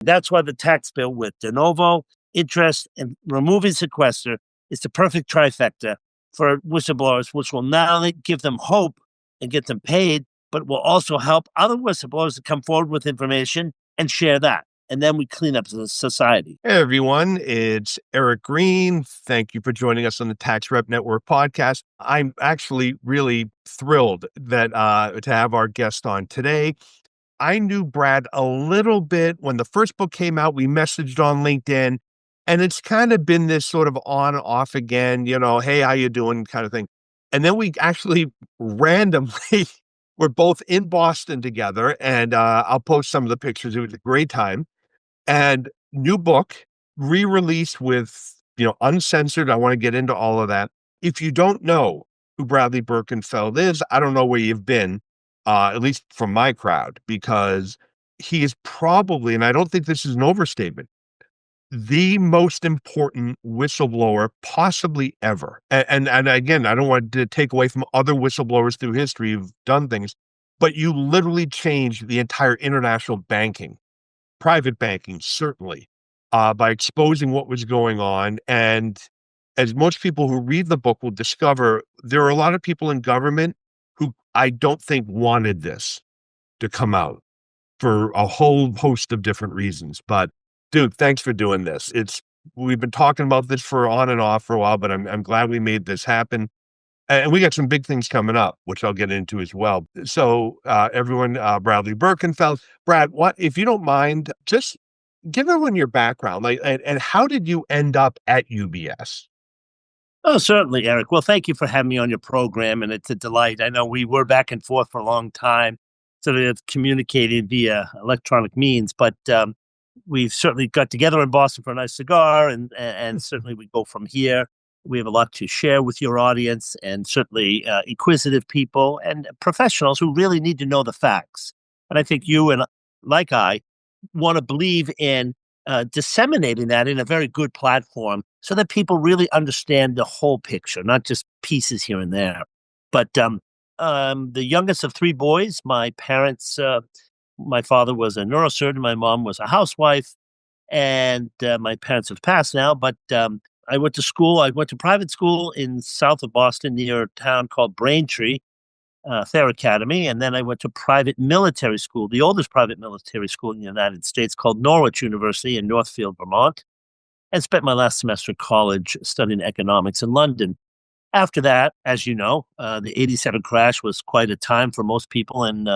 That's why the tax bill with de novo, interest, and removing sequester is the perfect trifecta for whistleblowers, which will not only give them hope and get them paid, but will also help other whistleblowers to come forward with information and share that. And then we clean up the society. Hey, everyone. It's Eric Green. Thank you for joining us on the Tax Rep Network podcast. I'm actually really thrilled that to have our guest on today. I knew Brad a little bit when the first book came out. We messaged on LinkedIn, and it's kind of been this sort of on off again, hey, how you doing kind of thing. And then we actually randomly, we're both in Boston together, and I'll post some of the pictures. It was a great time. And new book, re-released with, uncensored. I want to get into all of that. If you don't know who Bradley Birkenfeld is, I don't know where you've been. At least from my crowd, because he is probably, and I don't think this is an overstatement, the most important whistleblower possibly ever. And again, I don't want to take away from other whistleblowers through history who've done things, but you literally changed the entire international banking, private banking, certainly, by exposing what was going on. And as most people who read the book will discover, there are a lot of people in government who I don't think wanted this to come out for a whole host of different reasons. But dude, thanks for doing this. We've been talking about this for on and off for a while, but I'm glad we made this happen. And we got some big things coming up, which I'll get into as well. So everyone, Bradley Birkenfeld. Brad, what if you don't mind, just give everyone your background, and how did you end up at UBS? Oh, certainly, Eric. Well, thank you for having me on your program, and it's a delight. I know we were back and forth for a long time, sort of communicated via electronic means, but we've certainly got together in Boston for a nice cigar, and certainly we go from here. We have a lot to share with your audience, and certainly inquisitive people and professionals who really need to know the facts. And I think you and like I want to believe in disseminating that in a very good platform so that people really understand the whole picture, not just pieces here and there. But the youngest of three boys, my parents, my father was a neurosurgeon, my mom was a housewife, and my parents have passed now. But I went to school. I went to private school in south of Boston near a town called Braintree, Thayer Academy, and then I went to private military school, the oldest private military school in the United States, called Norwich University in Northfield, Vermont, and spent my last semester in college studying economics in London. After that, as you know, the 87 crash was quite a time for most people, and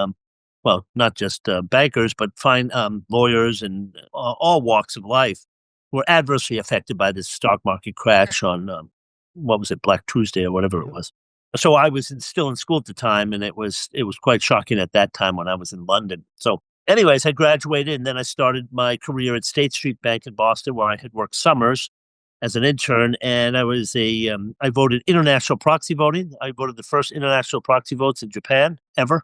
well, not just bankers, but fine lawyers and all walks of life were adversely affected by this stock market crash on, what was it, Black Tuesday or whatever it was. So I was still in school at the time, and it was quite shocking at that time when I was in London. So anyways, I graduated, and then I started my career at State Street Bank in Boston, where I had worked summers as an intern, and I was I voted international proxy voting. I voted the first international proxy votes in Japan ever.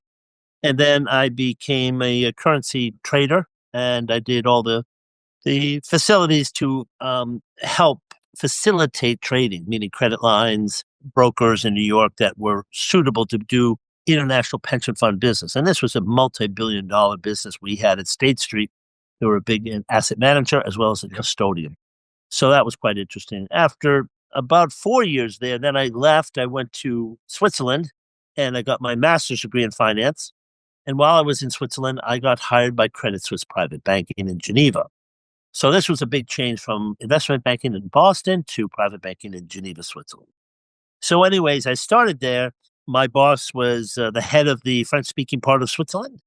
And then I became a currency trader, and I did all the facilities to help facilitate trading, meaning credit lines, brokers in New York that were suitable to do international pension fund business. And this was a multi-billion-dollar business we had at State Street. They were a big asset manager as well as a custodian. So that was quite interesting. After about 4 years there, then I left. I went to Switzerland, and I got my master's degree in finance. And while I was in Switzerland, I got hired by Credit Suisse Private Banking in Geneva. So this was a big change from investment banking in Boston to private banking in Geneva, Switzerland. So anyways, I started there. My boss was the head of the French-speaking part of Switzerland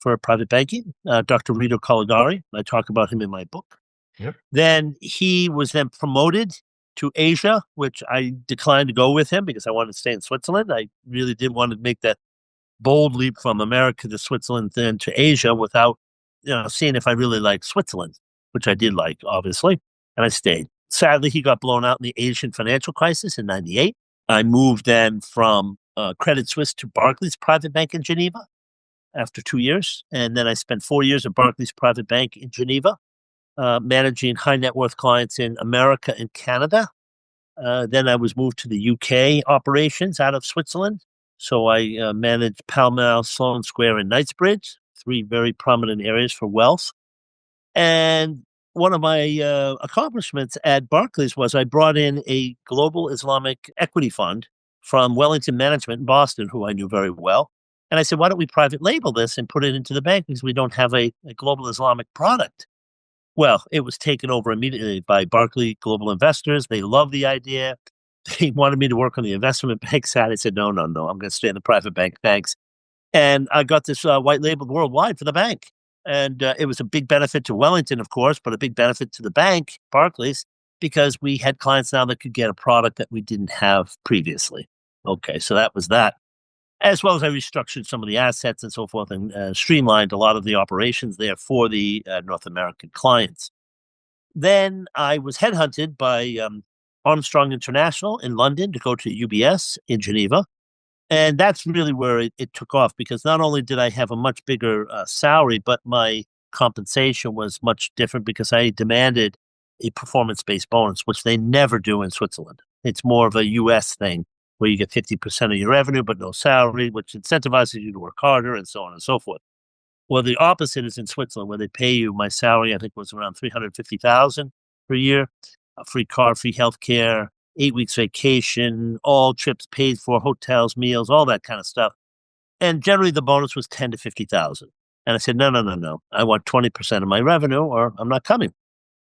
for private banking, Dr. Rito Caligari. I talk about him in my book. Yep. Then he was then promoted to Asia, which I declined to go with him because I wanted to stay in Switzerland. I really did want to make that bold leap from America to Switzerland, then to Asia without, seeing if I really liked Switzerland, which I did like, obviously, and I stayed. Sadly, he got blown out in the Asian financial crisis in 98. I moved then from Credit Suisse to Barclays Private Bank in Geneva after 2 years. And then I spent 4 years at Barclays Private Bank in Geneva, managing high net worth clients in America and Canada. Then I was moved to the UK operations out of Switzerland. So I managed Pall Mall, Sloane Square, and Knightsbridge, three very prominent areas for wealth. And one of my accomplishments at Barclays was I brought in a global Islamic equity fund from Wellington Management in Boston, who I knew very well. And I said, why don't we private label this and put it into the bank because we don't have a global Islamic product? Well, it was taken over immediately by Barclay Global Investors. They loved the idea. They wanted me to work on the investment bank side. I said, no, no, no, I'm going to stay in the private bank. Thanks. And I got this white labeled worldwide for the bank. And it was a big benefit to Wellington, of course, but a big benefit to the bank, Barclays, because we had clients now that could get a product that we didn't have previously. Okay, so that was that. As well as I restructured some of the assets and so forth and streamlined a lot of the operations there for the North American clients. Then I was headhunted by Armstrong International in London to go to UBS in Geneva. And that's really where it took off because not only did I have a much bigger salary, but my compensation was much different because I demanded a performance-based bonus, which they never do in Switzerland. It's more of a US thing where you get 50% of your revenue, but no salary, which incentivizes you to work harder and so on and so forth. Well, the opposite is in Switzerland, where they pay you. My salary, I think, was around 350,000 per year, a free car, free healthcare, 8 weeks vacation, all trips paid for, hotels, meals, all that kind of stuff. And generally, the bonus was 10 to 50,000. And I said, no, no, no, no. I want 20% of my revenue, or I'm not coming.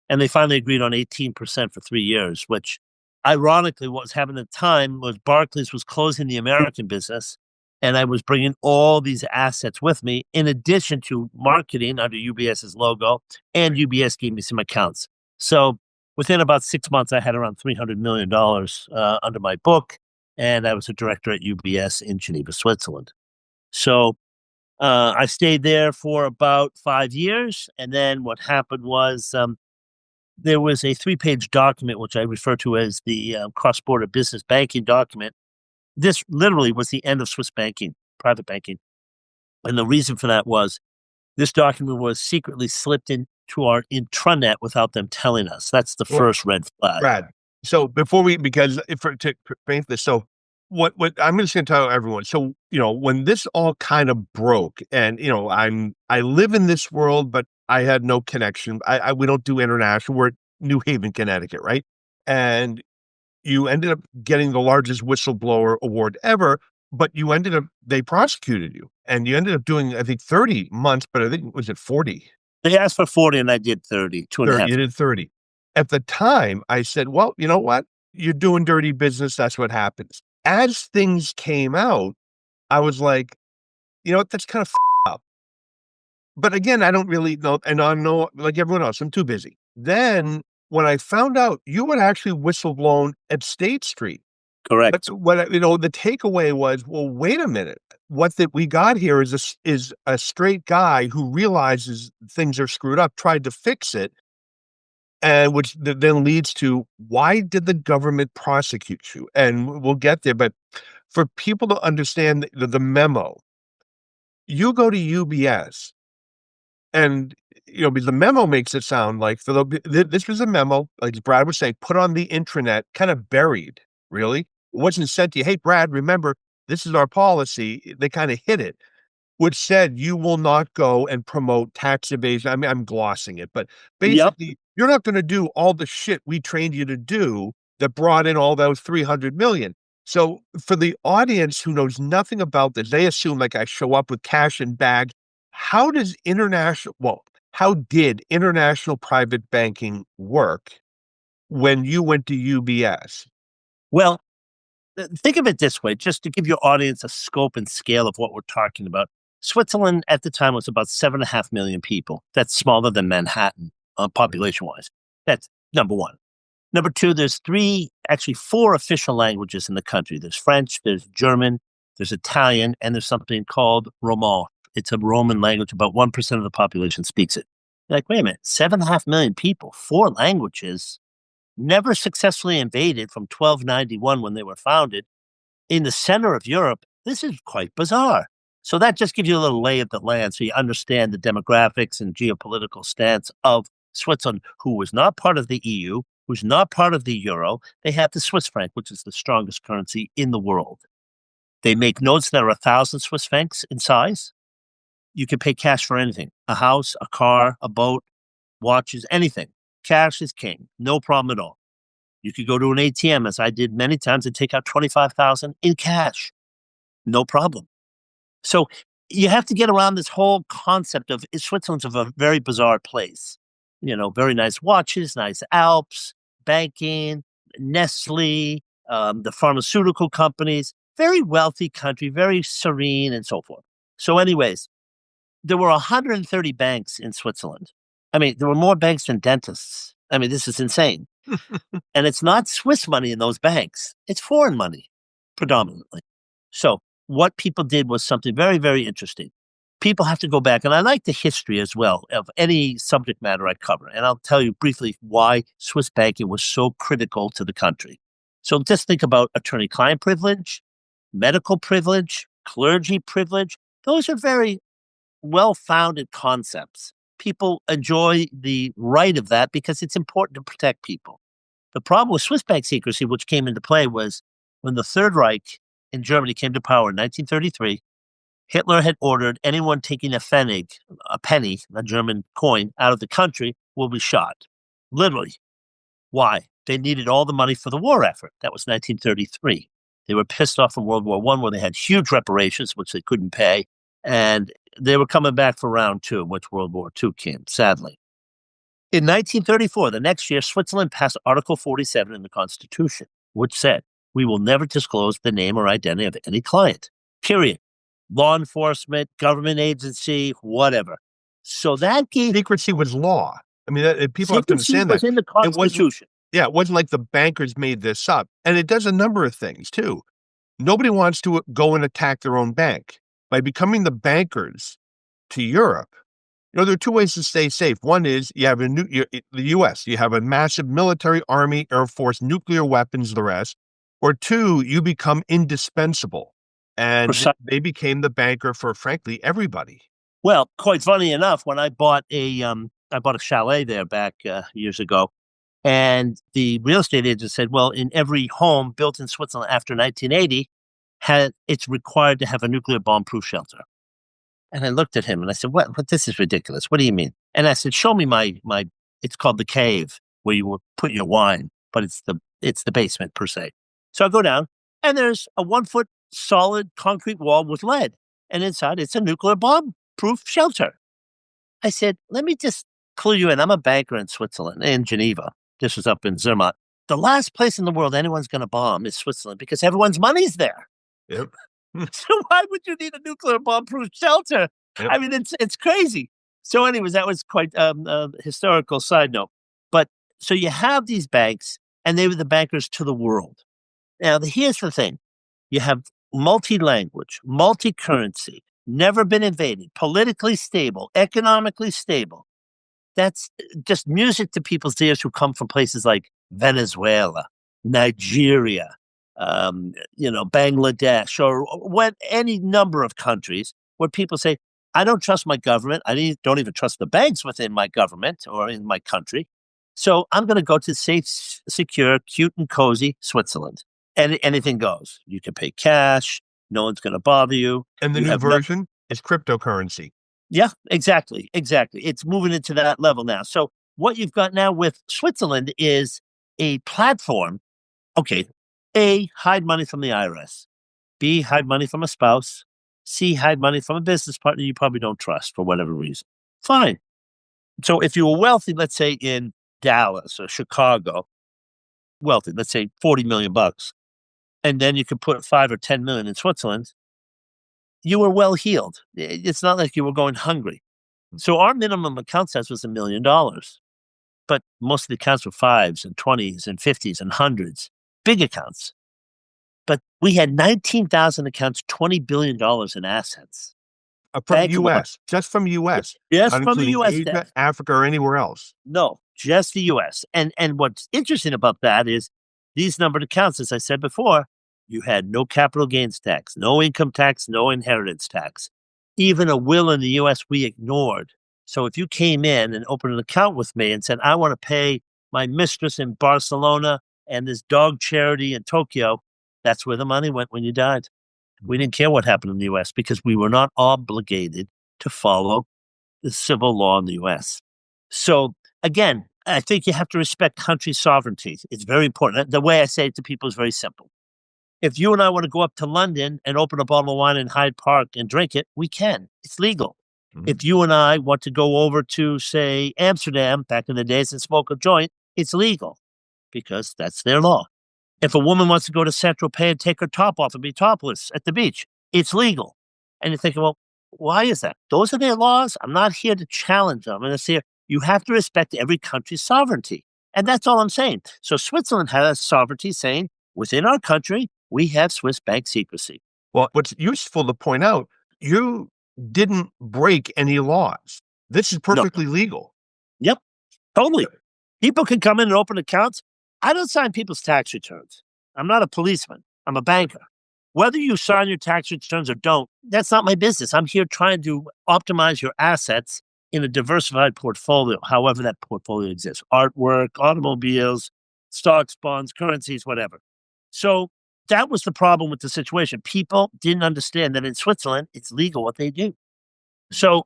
And they finally agreed on 18% for 3 years, which, ironically, what was happening at the time was Barclays was closing the American business and I was bringing all these assets with me, in addition to marketing under UBS's logo, and UBS gave me some accounts. So within about 6 months, I had around $300 million under my book, and I was a director at UBS in Geneva, Switzerland. So I stayed there for about 5 years, and then what happened was there was a 3-page document, which I refer to as the cross-border business banking document. This literally was the end of Swiss banking, private banking. And the reason for that was this document was secretly slipped into our intranet without them telling us. That's the Well, first red flag. Brad, so before we, because if to paint this, so what I'm just going to tell everyone. So when this all kind of broke, and I live in this world, but I had no connection. We don't do international. We're at New Haven, Connecticut, right? And you ended up getting the largest whistleblower award ever, but they prosecuted you, and you ended up doing, I think, 30 months, but I think, was it 40? They asked for 40 and I did 30, two and a 30, half. you did 30. At the time, I said, well, you know what? You're doing dirty business. That's what happens. As things came out, I was like, you know what? That's kind of up. But again, I don't really know. And I know, like everyone else, I'm too busy. Then when I found out you had actually whistleblown at State Street, Correct. the takeaway was, well, wait a minute. What that we got here is a straight guy who realizes things are screwed up, tried to fix it, and which then leads to, why did the government prosecute you? And we'll get there, but for people to understand the memo, you go to UBS, and because the memo makes it sound like this was a memo, like Brad was saying, put on the intranet, kind of buried. Really, it wasn't sent to you. Hey, Brad, remember, this is our policy. They kind of hid it, which said you will not go and promote tax evasion. I mean, I'm glossing it, but Yep. basically, you're not going to do all the shit we trained you to do that brought in all those 300 million. So for the audience who knows nothing about this, they assume like I show up with cash and bags. How did international private banking work when you went to UBS? Well, think of it this way, just to give your audience a scope and scale of what we're talking about. Switzerland at the time was about 7.5 million people. That's smaller than Manhattan population wise. That's number one. Number two, there's actually four official languages in the country. There's French, there's German, there's Italian, and there's something called Roman. It's a Roman language. About 1% of the population speaks it. You're like, wait a minute, 7.5 million people, four languages, never successfully invaded from 1291 when they were founded in the center of Europe. This is quite bizarre. So that just gives you a little lay of the land so you understand the demographics and geopolitical stance of Switzerland, who was not part of the EU, who's not part of the euro. They have the Swiss franc, which is the strongest currency in the world. They make notes that are 1,000 Swiss francs in size. You can pay cash for anything, a house, a car, a boat. watches, anything. Cash is king. No problem at all. You could go to an ATM, as I did many times, and take out 25,000 in cash. No problem. So you have to get around this whole concept of Switzerland's a very bizarre place. Very nice watches, nice Alps, banking, Nestle, the pharmaceutical companies, very wealthy country, very serene, and so forth. So, anyways, there were 130 banks in Switzerland. I mean, there were more banks than dentists. I mean, this is insane. And it's not Swiss money in those banks. It's foreign money, predominantly. So what people did was something very, very interesting. People have to go back, and I like the history as well of any subject matter I cover. And I'll tell you briefly why Swiss banking was so critical to the country. So just think about attorney-client privilege, medical privilege, clergy privilege. Those are very well-founded concepts. People enjoy the right of that because it's important to protect people. The problem with Swiss bank secrecy, which came into play, was when the Third Reich in Germany came to power in 1933, Hitler had ordered anyone taking a pfennig, a penny, a German coin, out of the country will be shot. Literally. Why? They needed all the money for the war effort. That was 1933. They were pissed off from World War I, where they had huge reparations, which they couldn't pay. And they were coming back for round two, which World War II came, sadly. In 1934, the next year, Switzerland passed Article 47 in the Constitution, which said, we will never disclose the name or identity of any client, period. Law enforcement, government agency, whatever. So that gave... Secrecy was law. I mean, people have to understand that. Secrecy was in the Constitution. It wasn't like the bankers made this up. And it does a number of things, too. Nobody wants to go and attack their own bank. By becoming the bankers to Europe, there are two ways to stay safe. One is you have the U.S., you have a massive military, army, air force, nuclear weapons, the rest. Or two, you become indispensable. And they became the banker for, frankly, everybody. Well, quite funny enough, when I bought a chalet there back years ago, and the real estate agent said, well, in every home built in Switzerland after 1980, it's required to have a nuclear bomb-proof shelter. And I looked at him and I said, what? This is ridiculous. What do you mean? And I said, show me my, it's called the cave where you would put your wine, but it's the basement per se. So I go down and there's a 1 foot solid concrete wall with lead. And inside it's a nuclear bomb-proof shelter. I said, let me just clue you in. I'm a banker in Switzerland, in Geneva. This was up in Zermatt. The last place in the world anyone's going to bomb is Switzerland because everyone's money's there. Yep. So why would you need a nuclear bomb-proof shelter? Yep. I mean, it's crazy. So anyways, that was quite a historical side note. But so you have these banks, and they were the bankers to the world. Now, here's the thing. You have multi-language, multi-currency, never been invaded, politically stable, economically stable. That's just music to people's ears who come from places like Venezuela, Nigeria, Bangladesh, or any number of countries where people say, I don't trust my government. I don't even trust the banks within my government or in my country. So I'm going to go to safe, secure, cute, and cozy Switzerland. And anything goes. You can pay cash. No one's going to bother you. And the new version is cryptocurrency. Yeah, exactly. It's moving into that level now. So what you've got now with Switzerland is a platform. Okay, A, hide money from the IRS. B, hide money from a spouse. C, hide money from a business partner you probably don't trust for whatever reason. Fine. So if you were wealthy, let's say in Dallas or Chicago, wealthy, let's say $40 million, and then you could put 5 or 10 million in Switzerland, you were well heeled. It's not like you were going hungry. So our minimum account size was $1 million, but most of the accounts were 5s and 20s and 50s and 100s, big accounts. But we had 19,000 accounts, $20 billion in assets. From the U.S., just from the U.S. Yes, from the U.S. Asia, Africa, or anywhere else. No, just the U.S. And what's interesting about that is these numbered accounts, as I said before, you had no capital gains tax, no income tax, no inheritance tax. Even a will in the U.S. we ignored. So if you came in and opened an account with me and said, I want to pay my mistress in Barcelona and this dog charity in Tokyo, that's where the money went when you died. We didn't care what happened in the U.S. because we were not obligated to follow the civil law in the U.S. So Again, I think you have to respect country sovereignty. It's very important. The way I say it to people is very simple. If you and I want to go up to London and open a bottle of wine in Hyde Park and drink it, we can. It's legal. Mhm. If you and I want to go over to, say, Amsterdam back in the days and smoke a joint, it's legal because that's their law. If a woman wants to go to Central Pay and take her top off and be topless at the beach, it's legal. And you're thinking, well, why is that? Those are their laws. I'm not here to challenge them. And it's here, you have to respect every country's sovereignty. And that's all I'm saying. So Switzerland has sovereignty saying within our country, we have Swiss bank secrecy. Well, what's useful to point out, you didn't break any laws. This is No. perfectly legal. Yep. Totally. People can come in and open accounts. I don't sign people's tax returns. I'm not a policeman. I'm a banker. Whether you sign your tax returns or don't, that's not my business. I'm here trying to optimize your assets in a diversified portfolio, however that portfolio exists. Artwork, automobiles, stocks, bonds, currencies, whatever. So that was the problem with the situation. People didn't understand that in Switzerland, it's legal what they do. So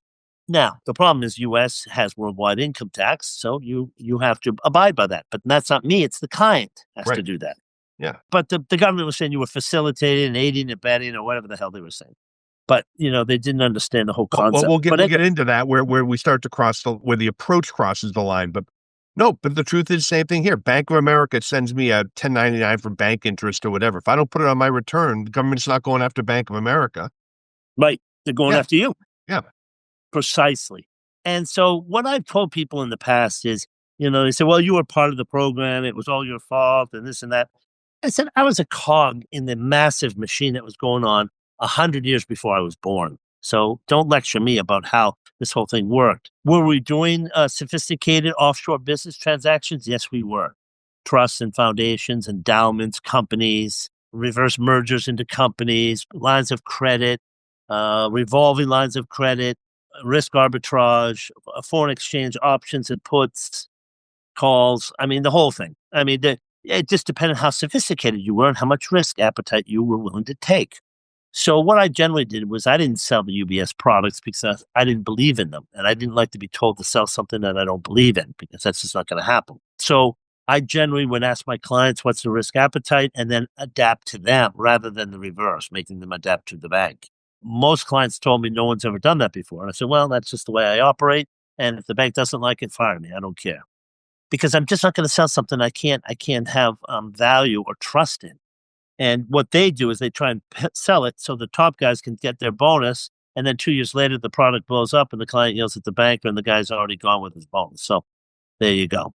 now the problem is US has worldwide income tax, so you have to abide by that. But that's not me, it's the client has to Right. do that. Yeah. But the government was saying you were facilitating and aiding and abetting or whatever the hell they were saying. But they didn't understand the whole Well, concept. we'll But get into that where we start to cross where the approach crosses the line. But no, but the truth is same thing here. Bank of America sends me a 1099 for bank interest or whatever. If I don't put it on my return, the government's not going after Bank of America. right, they're going Yeah. after you. Yeah. Precisely. And so what I've told people in the past is, they say, well, you were part of the program. It was all your fault and this and that. I said, I was a cog in the massive machine that was going on 100 years before I was born. So don't lecture me about how this whole thing worked. Were we doing sophisticated offshore business transactions? Yes, we were. Trusts and foundations, endowments, companies, reverse mergers into companies, lines of credit, revolving lines of credit, risk arbitrage, foreign exchange options and puts, calls. I mean, the whole thing. I mean, it just depended how sophisticated you were and how much risk appetite you were willing to take. So what I generally did was I didn't sell the UBS products because I didn't believe in them. And I didn't like to be told to sell something that I don't believe in because that's just not going to happen. So I generally would ask my clients, what's the risk appetite, and then adapt to them rather than the reverse, making them adapt to the bank. Most clients told me no one's ever done that before. And I said, well, that's just the way I operate. And if the bank doesn't like it, fire me. I don't care. Because I'm just not going to sell something I can't have value or trust in. And what they do is they try and sell it so the top guys can get their bonus. And then 2 years later, the product blows up and the client yells at the banker and the guy's already gone with his bonus. So there you go.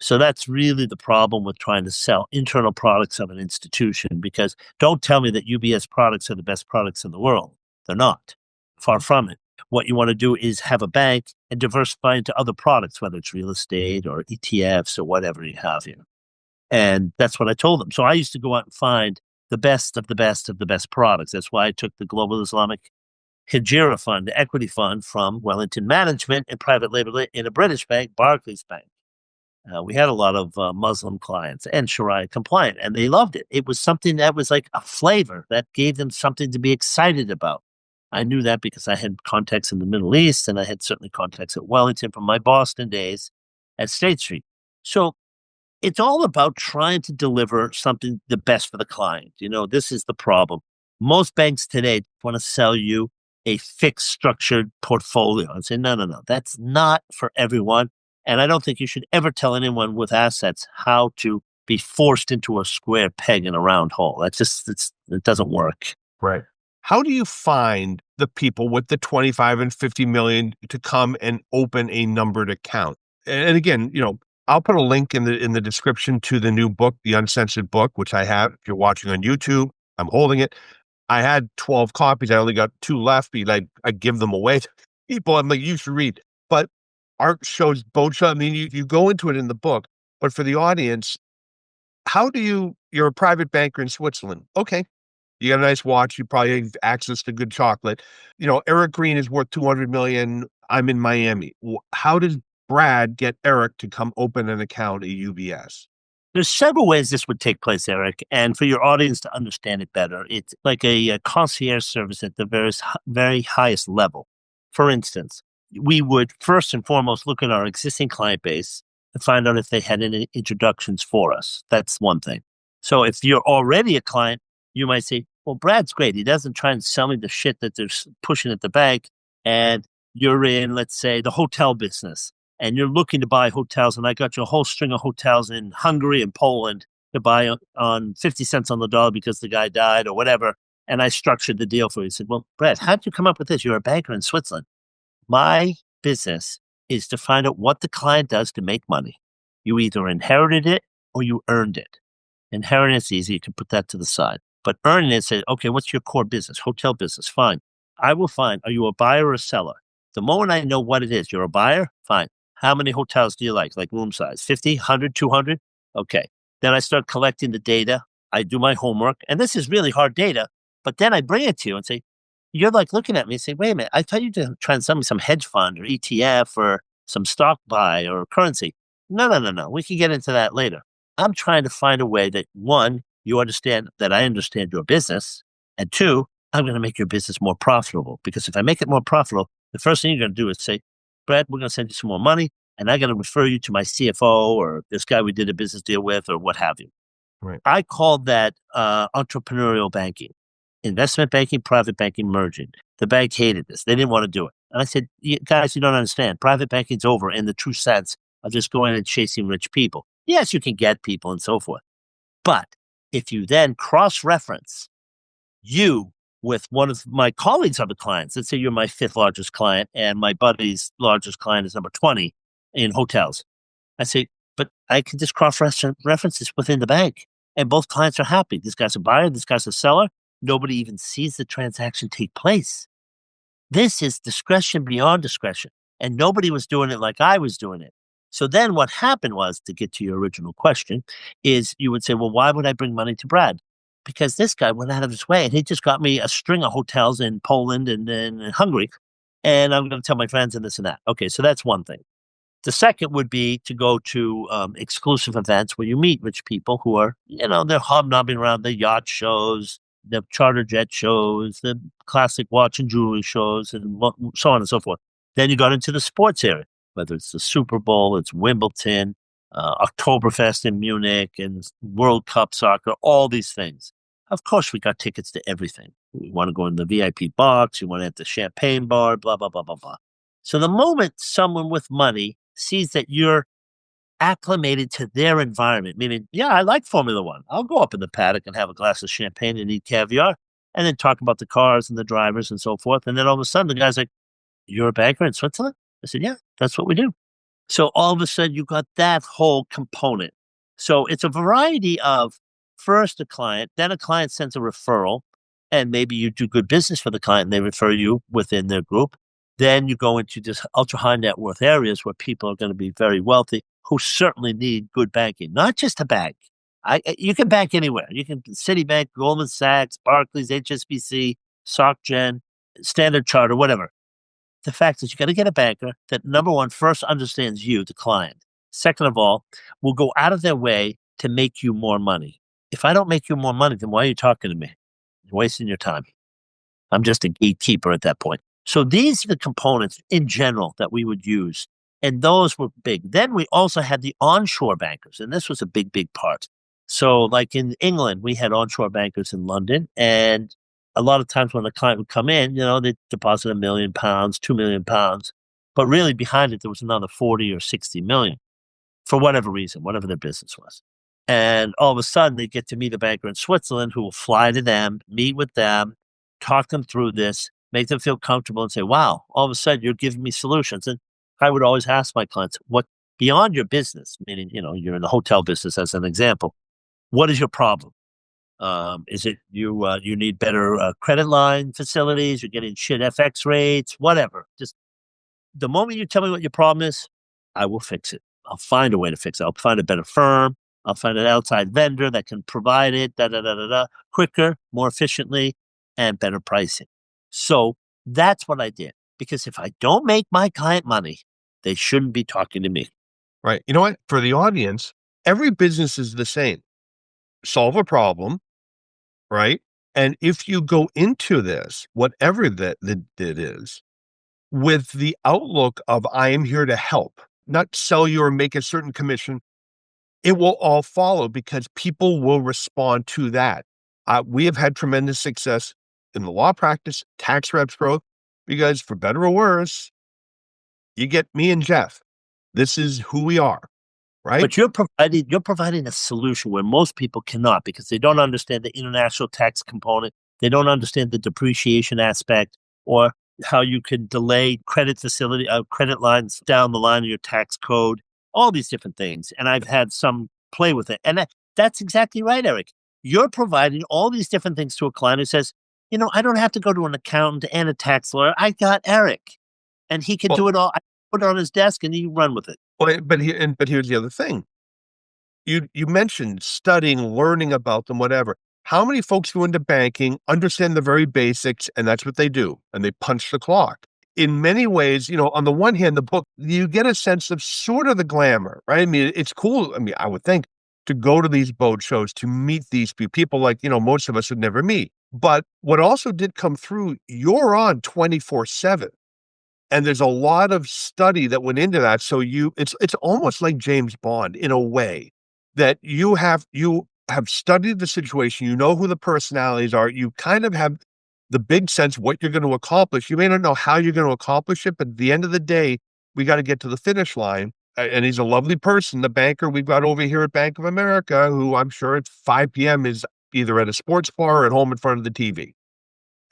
So that's really the problem with trying to sell internal products of an institution, because don't tell me that UBS products are the best products in the world. They're not. Far from it. What you want to do is have a bank and diversify into other products, whether it's real estate or ETFs or whatever you have here. And that's what I told them. So I used to go out and find the best of the best of the best products. That's why I took the Global Islamic Hijra Fund, the equity fund from Wellington Management and private label in a British bank, Barclays Bank. We had a lot of Muslim clients and Sharia compliant, and they loved it. It was something that was like a flavor that gave them something to be excited about. I knew that because I had contacts in the Middle East, and I had certainly contacts at Wellington from my Boston days at State Street. So it's all about trying to deliver something the best for the client. This is the problem. Most banks today want to sell you a fixed structured portfolio and say, no, that's not for everyone. And I don't think you should ever tell anyone with assets how to be forced into a square peg in a round hole. It doesn't work. Right. How do you find the people with the 25 and 50 million to come and open a numbered account? And again, I'll put a link in the description to the new book, The Uncensored Book, which I have. If you're watching on YouTube, I'm holding it. I had 12 copies. I only got 2 left because I give them away to people. I'm like, you should read. But art shows both sides. I mean, you go into it in the book, but for the audience, you're a private banker in Switzerland. Okay. You got a nice watch. You probably have access to good chocolate. Eric Green is worth 200 million. I'm in Miami. How does Brad get Eric to come open an account at UBS? There's several ways this would take place, Eric. And for your audience to understand it better, it's like a concierge service at the very highest level. For instance, we would first and foremost look at our existing client base and find out if they had any introductions for us. That's one thing. So if you're already a client, you might say, well, Brad's great. He doesn't try and sell me the shit that they're pushing at the bank. And you're in, let's say, the hotel business and you're looking to buy hotels. And I got you a whole string of hotels in Hungary and Poland to buy on 50 cents on the dollar because the guy died or whatever. And I structured the deal for you. He said, well, Brad, how'd you come up with this? You're a banker in Switzerland. My business is to find out what the client does to make money. You either inherited it or you earned it. Inheriting is easy. You can put that to the side. But earning it, say, okay, what's your core business? Hotel business. Fine. I will find, are you a buyer or a seller? The moment I know what it is, you're a buyer? Fine. How many hotels do you like room size? 50, 100, 200? Okay. Then I start collecting the data. I do my homework. And this is really hard data. But then I bring it to you and say, you're like looking at me and say, wait a minute, I thought you were trying to sell me some hedge fund or ETF or some stock buy or currency. No. We can get into that later. I'm trying to find a way that one, you understand that I understand your business. And two, I'm going to make your business more profitable. Because if I make it more profitable, the first thing you're going to do is say, Brad, we're going to send you some more money. And I'm going to refer you to my CFO or this guy we did a business deal with or what have you. Right. I called that entrepreneurial banking. Investment banking, private banking merging. The bank hated this. They didn't want to do it. And I said, guys, you don't understand. Private banking's over in the true sense of just going and chasing rich people. Yes, you can get people and so forth. But if you then cross-reference you with one of my colleagues' other clients, let's say you're my fifth largest client and my buddy's largest client is number 20 in hotels. I say, but I can just cross-reference this within the bank. And both clients are happy. This guy's a buyer, this guy's a seller. Nobody even sees the transaction take place. This is discretion beyond discretion. And nobody was doing it like I was doing it. So then what happened was, to get to your original question, is you would say, well, why would I bring money to Brad? Because this guy went out of his way and he just got me a string of hotels in Poland and in Hungary. And I'm going to tell my friends and this and that. Okay, so that's one thing. The second would be to go to exclusive events where you meet rich people who are, they're hobnobbing around the yacht shows, the charter jet shows, the classic watch and jewelry shows, and so on and so forth. Then you got into the sports area, whether it's the Super Bowl, it's Wimbledon, Oktoberfest in Munich, and World Cup soccer, all these things. Of course, we got tickets to everything. We want to go in the VIP box, we want to hit the champagne bar, blah, blah, blah, blah, blah. So the moment someone with money sees that you're acclimated to their environment, meaning, yeah, I like Formula One. I'll go up in the paddock and have a glass of champagne and eat caviar and then talk about the cars and the drivers and so forth. And then all of a sudden the guy's like, you're a banker in Switzerland? I said, yeah, that's what we do. So all of a sudden you got that whole component. So it's a variety of first a client, then a client sends a referral, and maybe you do good business for the client and they refer you within their group. Then you go into just ultra high net worth areas where people are going to be very wealthy who certainly need good banking, not just a bank. You can bank anywhere. You can Citibank, Goldman Sachs, Barclays, HSBC, SocGen, Standard Charter, whatever. The fact is you got to get a banker that, number one, first understands you, the client. Second of all, will go out of their way to make you more money. If I don't make you more money, then why are you talking to me? You're wasting your time. I'm just a gatekeeper at that point. So these are the components in general that we would use. And those were big. Then we also had the onshore bankers. And this was a big, big part. So like in England, we had onshore bankers in London. And a lot of times when a client would come in, they'd deposit £1 million, £2 million. But really behind it, there was another 40 or 60 million for whatever reason, whatever their business was. And all of a sudden they get to meet a banker in Switzerland who will fly to them, meet with them, talk them through this, make them feel comfortable and say, wow, all of a sudden you're giving me solutions. And I would always ask my clients, what beyond your business, meaning, you're in the hotel business as an example, what is your problem? Is it you need better credit line facilities, you're getting shit FX rates, whatever. Just the moment you tell me what your problem is, I will fix it. I'll find a way to fix it. I'll find a better firm. I'll find an outside vendor that can provide it, quicker, more efficiently, and better pricing. So that's what I did. Because if I don't make my client money, they shouldn't be talking to me. Right. You know what? For the audience, every business is the same. Solve a problem, right? And if you go into this, whatever that it is, with the outlook of I am here to help, not sell you or make a certain commission, it will all follow because people will respond to that. We have had tremendous success in the law practice, tax reps growth, because for better or worse, you get me and Jeff. This is who we are, right? But you're providing a solution where most people cannot because they don't understand the international tax component. They don't understand the depreciation aspect or how you can delay credit lines down the line of your tax code, all these different things. And I've had some play with it. And that's exactly right, Eric. You're providing all these different things to a client who says, I don't have to go to an accountant and a tax lawyer. I got Eric and he can Well, do it all. I put it on his desk and you run with it. but here's the other thing. You mentioned studying, learning about them, whatever. How many folks go into banking, understand the very basics, and that's what they do, and they punch the clock? In many ways, on the one hand, the book, you get a sense of sort of the glamour, right? I mean, it's cool. I mean, I would think to go to these boat shows, to meet these people like, most of us would never meet. But what also did come through, you're on 24/7. And there's a lot of study that went into that. So it's almost like James Bond in a way that you have studied the situation, you know who the personalities are, you kind of have the big sense of what you're going to accomplish. You may not know how you're going to accomplish it, but at the end of the day, we got to get to the finish line. And he's a lovely person, the banker we've got over here at Bank of America, who I'm sure at 5 p.m. is either at a sports bar or at home in front of the TV.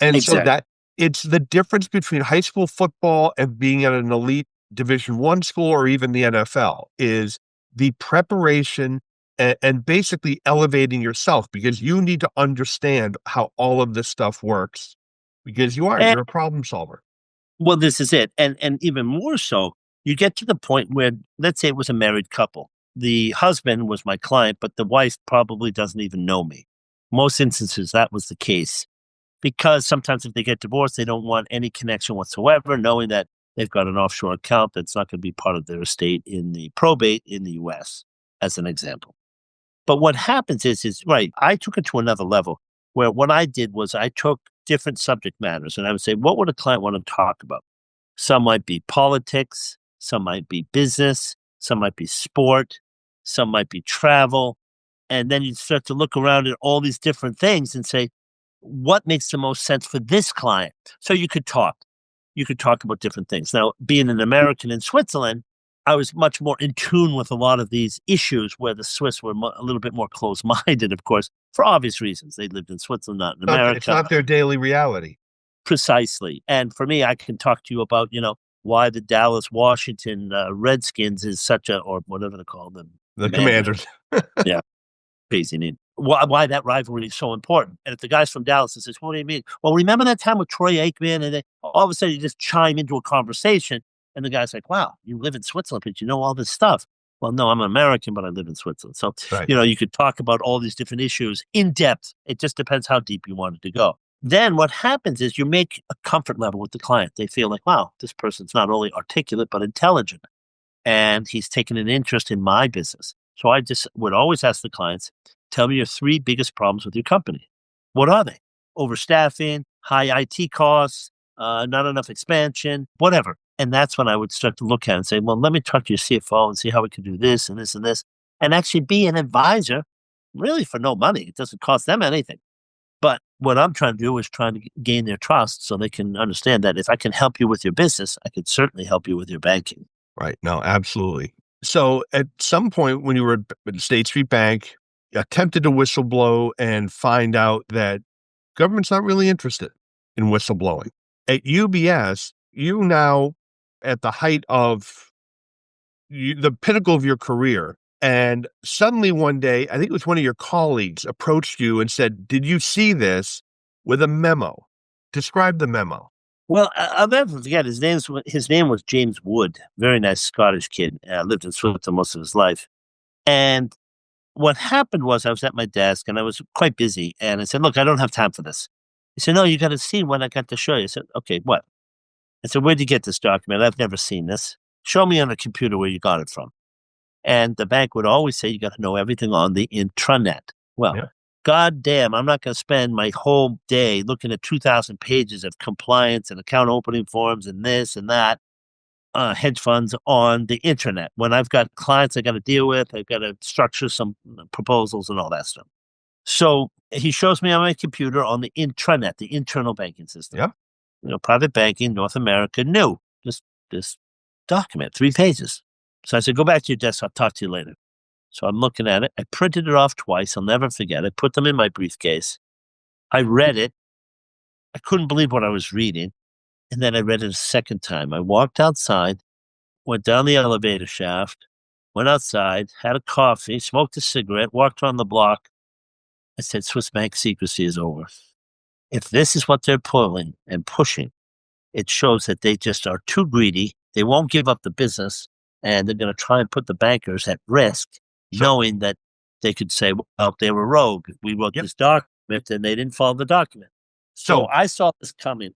And so Exactly. that it's the difference between high school football and being at an elite Division I school or even the NFL is the preparation and basically elevating yourself because you need to understand how all of this stuff works because you're a problem solver. Well, this is it. And even more so, you get to the point where, let's say it was a married couple. The husband was my client, but the wife probably doesn't even know me. Most instances, that was the case. Because sometimes if they get divorced, they don't want any connection whatsoever, knowing that they've got an offshore account that's not going to be part of their estate in the probate in the US, as an example. But what happens is right, I took it to another level where what I did was I took different subject matters and I would say, what would a client want to talk about? Some might be politics, some might be business, some might be sport, some might be travel. And then you start to look around at all these different things and say, what makes the most sense for this client? So you could talk. You could talk about different things. Now, being an American in Switzerland, I was much more in tune with a lot of these issues where the Swiss were a little bit more close minded, of course, for obvious reasons. They lived in Switzerland, not in It's America. not their daily reality. Precisely. And for me, I can talk to you about, why the Dallas, Washington Redskins is such a, or whatever they call them, The Commanders. commanders. Yeah. Crazy name. Why that rivalry is so important. And if the guy's from Dallas and says, what do you mean? Well, remember that time with Troy Aikman? And then all of a sudden you just chime into a conversation. And the guy's like, wow, you live in Switzerland, but you know all this stuff. Well, no, I'm American, but I live in Switzerland. So, Right. you could talk about all these different issues in depth. It just depends how deep you wanted to go. Then what happens is you make a comfort level with the client. They feel like, wow, this person's not only articulate, but intelligent. And he's taken an interest in my business. So I just would always ask the clients, tell me your three biggest problems with your company. What are they? Overstaffing, high IT costs, not enough expansion, whatever. And that's when I would start to look at it and say, well, let me talk to your CFO and see how we can do this and this and this, and actually be an advisor, really for no money. It doesn't cost them anything. But what I'm trying to do is trying to gain their trust so they can understand that if I can help you with your business, I could certainly help you with your banking. Right. No, absolutely. So at some point when you were at State Street Bank, you attempted to whistleblow and find out that government's not really interested in whistleblowing. At UBS, you now at the height of the pinnacle of your career. And suddenly one day, I think it was one of your colleagues approached you and said, did you see this with a memo? Describe the memo. Well, I'll never forget his name was James Wood, very nice Scottish kid. Lived in Switzerland most of his life. And what happened was I was at my desk and I was quite busy. And I said, look, I don't have time for this. He said, no, you got to see what I got to show you. I said, okay, what? I said, where'd you get this document? I've never seen this. Show me on the computer where you got it from. And the bank would always say, you got to know everything on the intranet. Well, Yeah. God damn, I'm not going to spend my whole day looking at 2,000 pages of compliance and account opening forms and this and that, hedge funds on the internet. When I've got clients I got to deal with, I've got to structure some proposals and all that stuff. So he shows me on my computer on the intranet, the internal banking system. Yeah. Private banking, North America, new. Just this document, 3 pages. So I said, go back to your desk. I'll talk to you later. So I'm looking at it. I printed it off twice. I'll never forget. I put them in my briefcase. I read it. I couldn't believe what I was reading. And then I read it a second time. I walked outside, went down the elevator shaft, went outside, had a coffee, smoked a cigarette, walked around the block. I said, Swiss bank secrecy is over. If this is what they're pulling and pushing, it shows that they just are too greedy. They won't give up the business, and they're going to try and put the bankers at risk, knowing that they could say, well, they were rogue. We wrote this document, and they didn't follow the document. So I saw this coming.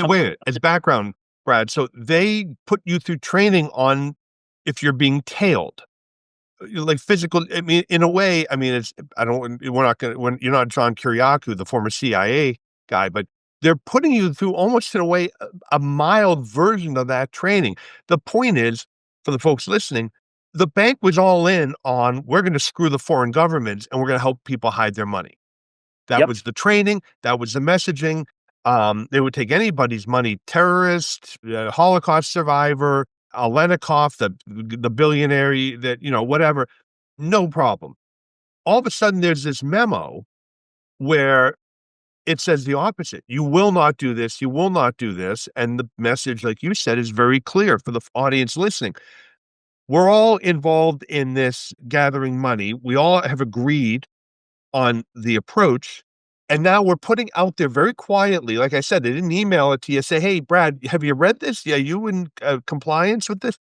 Wait, as background, Brad, so they put you through training on if you're being tailed. Like physical, I mean, in a way, I mean, you're not John Kiriakou, the former CIA guy, but they're putting you through almost in a way, a mild version of that training. The point is, for the folks listening, the bank was all in on, we're going to screw the foreign governments and we're going to help people hide their money. That was the training. That was the messaging. They would take anybody's money, terrorist, Holocaust survivor, Alenikov, the billionaire that, whatever, no problem. All of a sudden, there's this memo where it says the opposite. You will not do this. You will not do this. And the message, like you said, is very clear for the audience listening. We're all involved in this gathering money. We all have agreed on the approach. And now we're putting out there very quietly, like I said, they didn't email it to you, say, hey, Brad, have you read this? Yeah, you in compliance with this?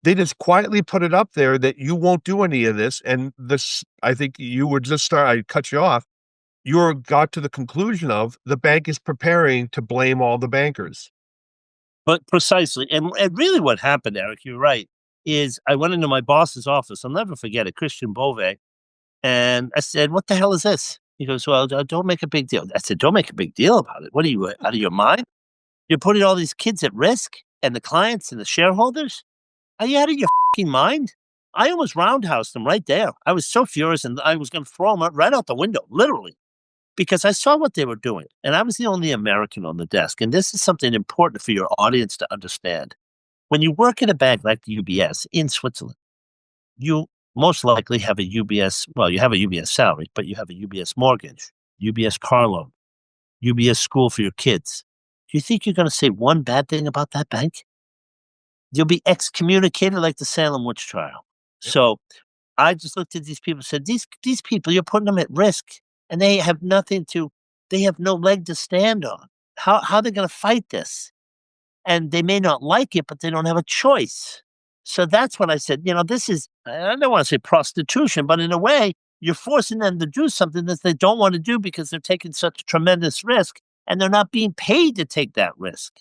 They just quietly put it up there that you won't do any of this. And this, I think you were I cut you off. You got to the conclusion of the bank is preparing to blame all the bankers. But precisely. And really what happened, Eric, you're right, is I went into my boss's office. I'll never forget it, Christian Bove. And I said, what the hell is this? He goes, well, don't make a big deal. I said, don't make a big deal about it. What are you, out of your mind? You're putting all these kids at risk and the clients and the shareholders? Are you out of your fucking mind? I almost roundhoused them right there. I was so furious and I was going to throw them right out the window, literally, because I saw what they were doing. And I was the only American on the desk. And this is something important for your audience to understand. When you work in a bank like the UBS in Switzerland, you most likely have a UBS, well, you have a UBS salary, but you have a UBS mortgage, UBS car loan, UBS school for your kids. Do you think you're going to say one bad thing about that bank? You'll be excommunicated like the Salem witch trial. Yep. So I just looked at these people and said, these people, you're putting them at risk and they have they have no leg to stand on. How are they going to fight this? And they may not like it, but they don't have a choice. So that's what I said. This is, I don't want to say prostitution, but in a way, you're forcing them to do something that they don't want to do because they're taking such a tremendous risk and they're not being paid to take that risk.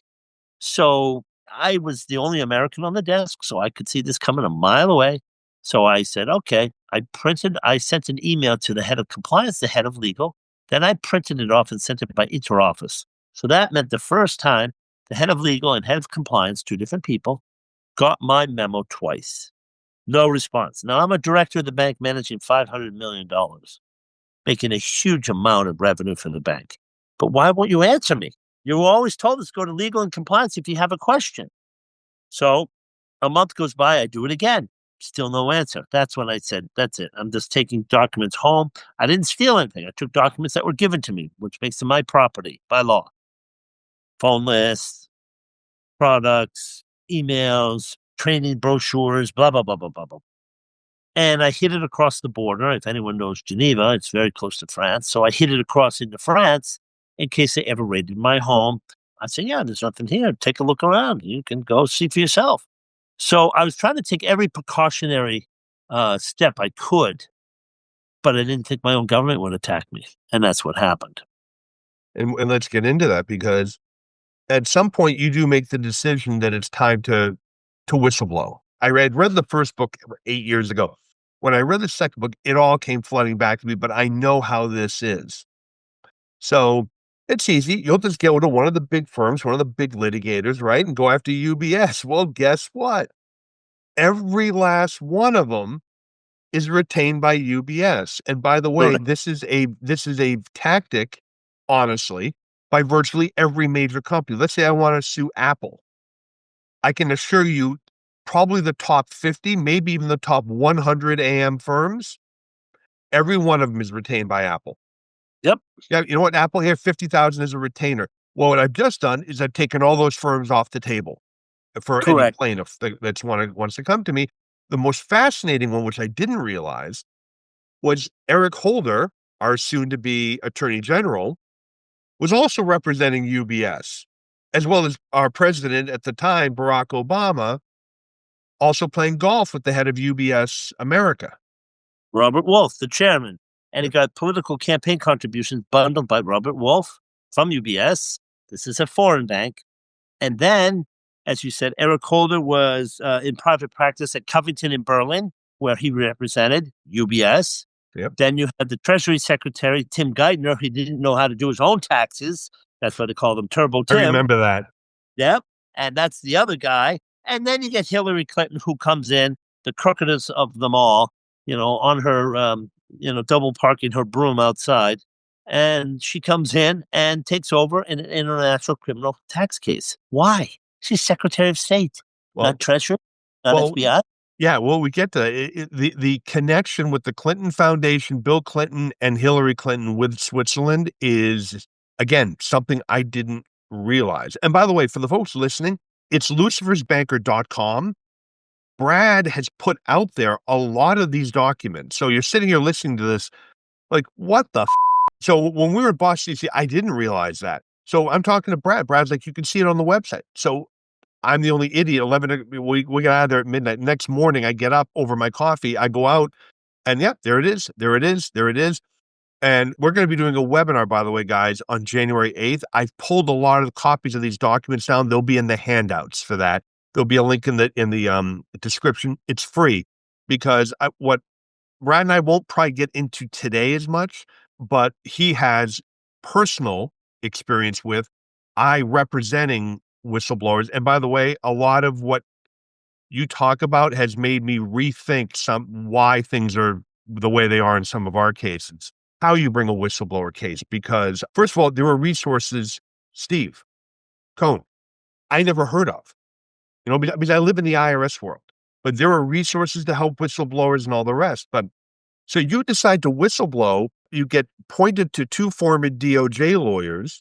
So I was the only American on the desk, so I could see this coming a mile away. So I said, okay, I sent an email to the head of compliance, the head of legal. Then I printed it off and sent it by interoffice. So that meant the first time the head of legal and head of compliance, 2 different people, got my memo twice. No response. Now, I'm a director of the bank managing $500 million, making a huge amount of revenue for the bank. But why won't you answer me? You always told us go to legal and compliance if you have a question. So a month goes by, I do it again. Still no answer. That's when I said, that's it. I'm just taking documents home. I didn't steal anything. I took documents that were given to me, which makes them my property by law. Phone lists, products, emails, training brochures, blah, blah, blah, blah, blah, blah. And I hid it across the border. If anyone knows Geneva, it's very close to France. So I hid it across into France in case they ever raided my home. I said, yeah, there's nothing here. Take a look around. You can go see for yourself. So I was trying to take every precautionary step I could, but I didn't think my own government would attack me. And that's what happened. And let's get into that, because at some point you do make the decision that it's time to whistleblow. I read the first book 8 years ago. when I read the second book, it all came flooding back to me, but I know how this is. So it's easy. You'll just go to one of the big firms, one of the big litigators, right? And go after UBS. Well, guess what? Every last one of them is retained by UBS. And by the way, Correct. this is a tactic, honestly, by virtually every major company. Let's say I want to sue Apple. I can assure you, probably the top 50, maybe even the top 100 AM firms, every one of them is retained by Apple. Yep. Yeah, you know what? Apple here, 50,000 as a retainer. Well, what I've just done is I've taken all those firms off the table for any Correct. plaintiff that's wants to come to me. The most fascinating one, which I didn't realize, was Eric Holder, our soon-to-be Attorney General, was also representing UBS, as well as our president at the time, Barack Obama, also playing golf with the head of UBS America. Robert Wolf, the chairman. And he got political campaign contributions bundled by Robert Wolf from UBS. This is a foreign bank. And then, as you said, Eric Holder was in private practice at Covington in Berlin, where he represented UBS. Yep. Then you had the Treasury Secretary, Tim Geithner, who didn't know how to do his own taxes. That's why they called him Turbo Tim. I remember that. Yep. And that's the other guy. And then you get Hillary Clinton, who comes in, the crookedest of them all, on her, double parking her broom outside. And she comes in and takes over in an international criminal tax case. Why? She's Secretary of State, Well, not Treasury, not well, FBI. yeah, well, we get to the connection with the Clinton Foundation, Bill Clinton and Hillary Clinton with Switzerland is, again, something I didn't realize. And by the way, for the folks listening, it's lucifersbanker.com. Brad has put out there a lot of these documents. So you're sitting here listening to this, like, what the f-? So when we were at Boston, DC, I didn't realize that. So I'm talking to Brad. Brad's like, you can see it on the website. So I'm the only idiot. We got out of there at midnight. Next morning, I get up over my coffee. I go out, and yeah, there it is. There it is. There it is. And we're going to be doing a webinar, by the way, guys, on January 8th. I've pulled a lot of the copies of these documents down. They'll be in the handouts for that. There'll be a link in the description. It's free because what Brad and I won't probably get into today as much, but he has personal experience with I representing whistleblowers. And by the way, a lot of what you talk about has made me rethink why things are the way they are in some of our cases. How you bring a whistleblower case, because first of all, there are resources, Steve Cohn, I never heard of, because I live in the IRS world, but there are resources to help whistleblowers and all the rest. But so you decide to whistleblow, you get pointed to two former DOJ lawyers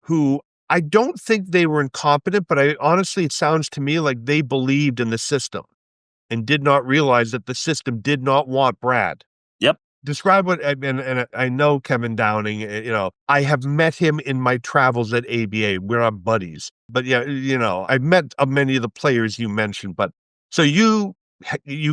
who I don't think they were incompetent, but honestly, it sounds to me like they believed in the system and did not realize that the system did not want Brad. Yep. Describe what, and I know Kevin Downing, I have met him in my travels at ABA. We're not buddies, but yeah, I've met many of the players you mentioned, but so you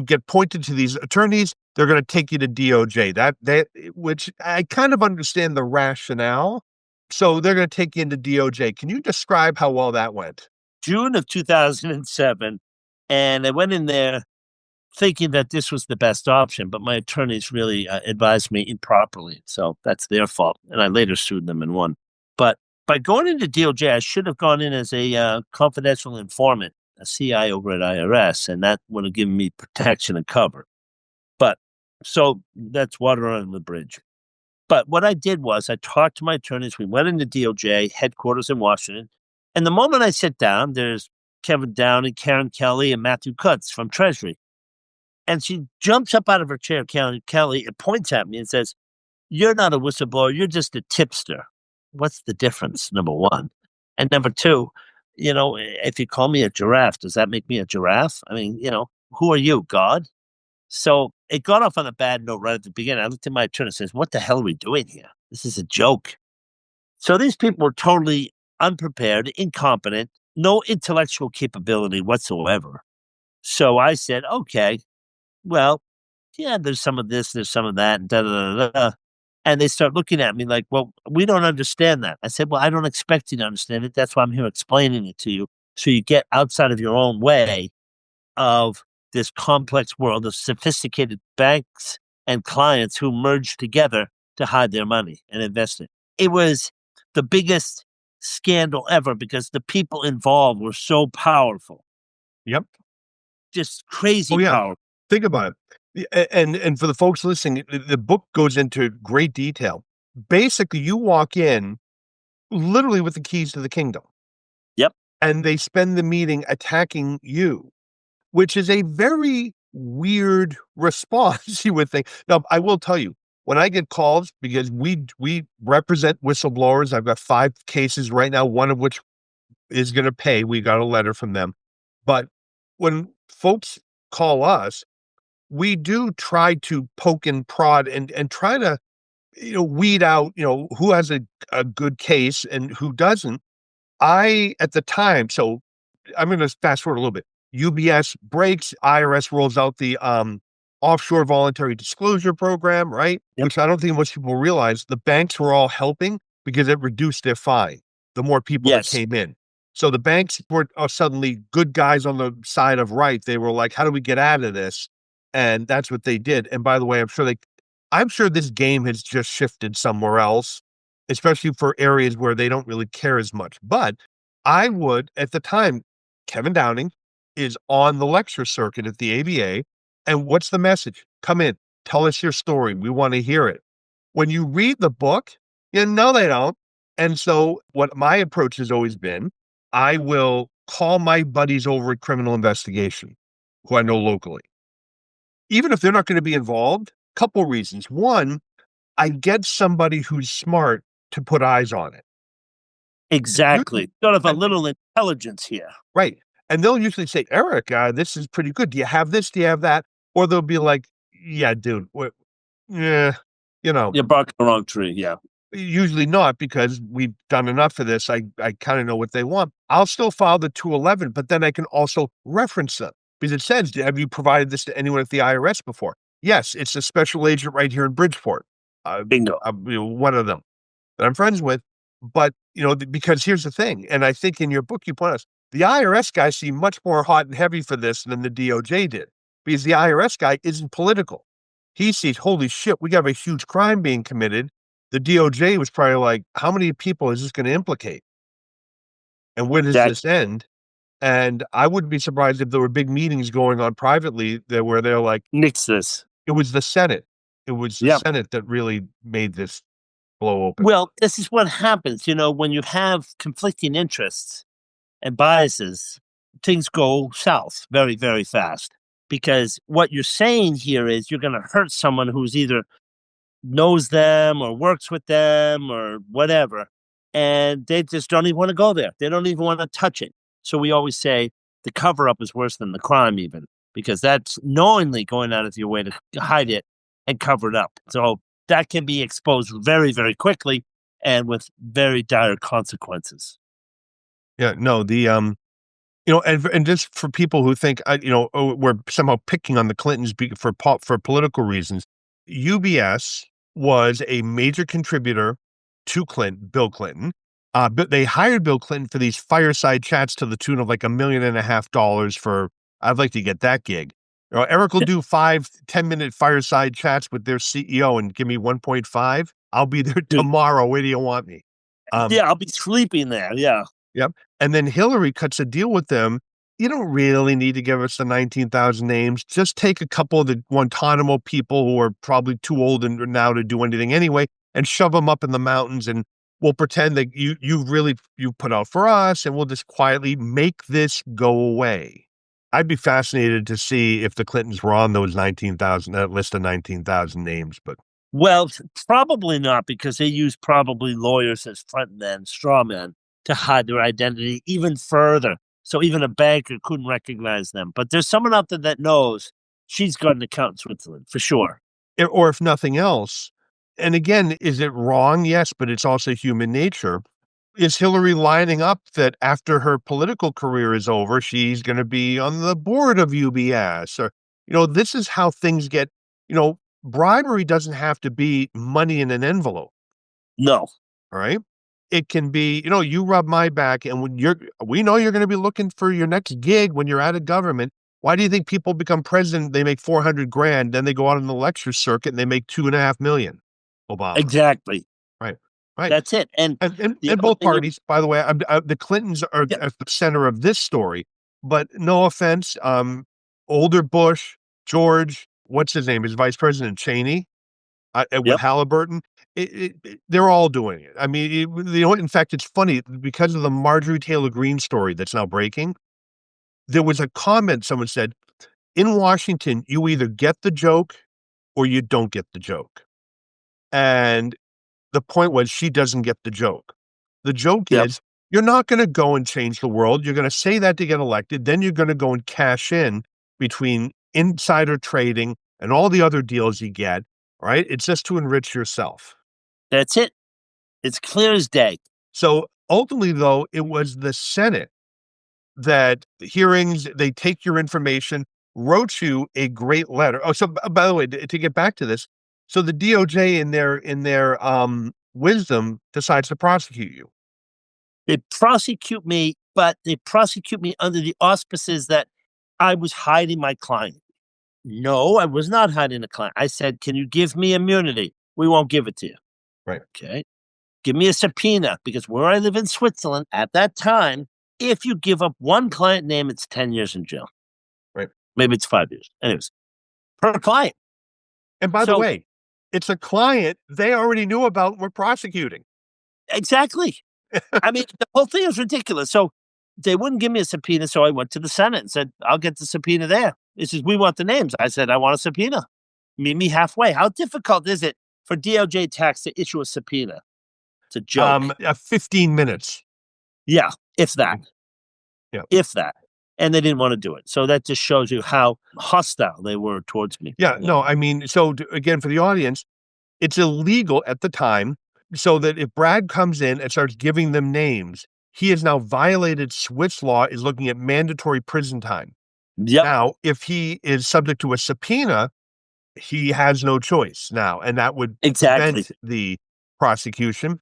get pointed to these attorneys, they're going to take you to DOJ, which I kind of understand the rationale. So they're going to take you into DOJ. Can you describe how well that went? June of 2007. And I went in there thinking that this was the best option, but my attorneys really advised me improperly. So that's their fault. And I later sued them and won. But by going into DOJ, I should have gone in as a confidential informant, a CI over at IRS, and that would have given me protection and cover. But so that's water under the bridge. But what I did was I talked to my attorneys. We went into DOJ headquarters in Washington. And the moment I sit down, there's Kevin Downey, Karen Kelly, and Matthew Cutts from Treasury. And she jumps up out of her chair, Karen Kelly, and points at me and says, "You're not a whistleblower. You're just a tipster." What's the difference, number one? And number two, if you call me a giraffe, does that make me a giraffe? I mean, who are you, God? So it got off on a bad note right at the beginning. I looked at my attorney and says, "What the hell are we doing here? This is a joke." So these people were totally unprepared, incompetent, no intellectual capability whatsoever. So I said, okay, well, yeah, there's some of this, there's some of that, and da da da da. And they start looking at me like, well, we don't understand that. I said, well, I don't expect you to understand it. That's why I'm here explaining it to you. So you get outside of your own way of this complex world of sophisticated banks and clients who merged together to hide their money and invest it. It was the biggest scandal ever because the people involved were so powerful, Yep. just Oh, crazy yeah. powerful. Think about it. And for the folks listening, the book goes into great detail. Basically, you walk in literally with the keys to the kingdom, Yep. and they spend the meeting attacking you, which is a very weird response, you would think. Now, I will tell you, when I get calls, because we represent whistleblowers, I've got 5 cases right now, one of which is gonna pay. We got a letter from them. But when folks call us, we do try to poke and prod and try to, weed out, who has a good case and who doesn't. I at the time so I'm gonna fast forward a little bit. UBS breaks, IRS rolls out the, offshore voluntary disclosure program, right? Yep. Which I don't think most people realize the banks were all helping because it reduced their fine, the more people that Yes. came in. So the banks were suddenly good guys on the side of right. They were like, "How do we get out of this?" And that's what they did. And by the way, I'm sure this game has just shifted somewhere else, especially for areas where they don't really care as much. But I would, at the time, Kevin Downing is on the lecture circuit at the ABA. And what's the message? Come in, tell us your story. We want to hear it. When you read the book, they don't. And so, what my approach has always been, I will call my buddies over at Criminal Investigation, who I know locally. Even if they're not going to be involved, couple reasons. One, I get somebody who's smart to put eyes on it. Exactly. Sort of a And little intelligence here. right, and they'll usually say, "Eric, this is pretty good. Do you have this? Do you have that?" Or they'll be like, "Yeah, dude, yeah," you know, You're barking the wrong tree. Yeah. usually not because we've done enough of this. I kinda know what they want. I'll still file the 211, but then I can also reference them because it says, "Have you provided this to anyone at the IRS before?" "Yes, it's a special agent right here in Bridgeport." Bingo. One of them that I'm friends with. But, because here's the thing, and I think in your book you point out, the IRS guys seem much more hot and heavy for this than the DOJ did, because the IRS guy isn't political. He sees, "Holy shit, we got a huge crime being committed." The DOJ was probably like, "How many people is this gonna implicate? And where does Exactly. this end?" And I wouldn't be surprised if there were big meetings going on privately there where they're like, Nix this. it was the Senate. It was the Yeah. Senate that really made this blow open. Well, this is what happens, when you have conflicting interests and biases, things go south very, very fast. Because what you're saying here is you're going to hurt someone who's either knows them or works with them or whatever. And they just don't even want to go there. They don't even want to touch it. So we always say the cover up is worse than the crime, even because that's knowingly going out of your way to hide it and cover it up. So that can be exposed very, very quickly and with very dire consequences. Yeah, no, and just for people who think, oh, we're somehow picking on the Clintons for political reasons, UBS was a major contributor to Bill Clinton. But they hired Bill Clinton for these fireside chats to the tune of like $1.5 million for, "I'd like to get that gig." Eric will do 5-10 minute fireside chats with their CEO and give me 1.5. I'll be there Dude, tomorrow. Where do you want me? Um, yeah, I'll be sleeping there. Yeah. Yep, and then Hillary cuts a deal with them. "You don't really need to give us the 19,000 names. Just take a couple of the Guantanamo people who are probably too old and now to do anything anyway, and shove them up in the mountains, and we'll pretend that you put out for us, and we'll just quietly make this go away." I'd be fascinated to see if the Clintons were on those 19,000 that list of 19,000 names, but Well, probably not because they use probably lawyers as front men, straw men to hide their identity even further. So even a banker couldn't recognize them. But there's someone out there that knows she's got an account in Switzerland for sure. or if nothing else, and again, is it wrong? Yes, but it's also human nature. Is Hillary lining up that after her political career is over, she's gonna be on the board of UBS? Or, this is how things get, bribery doesn't have to be money in an envelope, No. all right? It can be, you rub my back, and we know you're gonna be looking for your next gig when you're out of government. Why do you think people become president? They make 400 grand, then they go out on the lecture circuit and they make 2.5 million. Obama. Exactly. Right. Right. That's it. And the And other both thing is, parties, by the way, the Clintons are yeah, at the center of this story, but no offense, older Bush, George, what's his name? His vice president Cheney, with yep, Halliburton. They're all doing it. I mean, in fact, it's funny because of the Marjorie Taylor Greene story that's now breaking. There was a comment someone said, in Washington, you either get the joke or you don't get the joke. And the point was she doesn't get the joke. The joke yep, is you're not going to go and change the world. You're going to say that to get elected. Then you're going to go and cash in between insider trading and all the other deals you get. Right? It's just to enrich yourself. that's it. It's clear as day. So ultimately, though, it was the Senate that hearings, they take your information, wrote you a great letter. Oh, so by the way, to get back to this, so the DOJ in their wisdom decides to prosecute you. They prosecute me, but they prosecute me under the auspices that I was hiding my client. No, I was not hiding the client. I said, can you give me immunity? We won't give it to you. Right. Okay. Give me a subpoena, because where I live in Switzerland at that time, if you give up one client name, it's 10 years in jail. Right. Maybe it's 5 years. Anyways, per client. And by the So way, it's a client they already knew about and were prosecuting. exactly. I mean, the whole thing is ridiculous. So they wouldn't give me a subpoena. So I went to the Senate and said, I'll get the subpoena there. It says, we want the names. I said, I want a subpoena. Meet me halfway. How difficult is it for DOJ tax to issue a subpoena? It's a joke. 15 minutes. Yeah, if that. Yeah. If that. And they didn't want to do it. So that just shows you how hostile they were towards me. Yeah. No, I mean, so again, for the audience, it's illegal at the time. So that if Brad comes in and starts giving them names, he has now violated Swiss law, is looking at mandatory prison time. Yep. Now, if he is subject to a subpoena, he has no choice now, and that would Exactly. prevent the prosecution.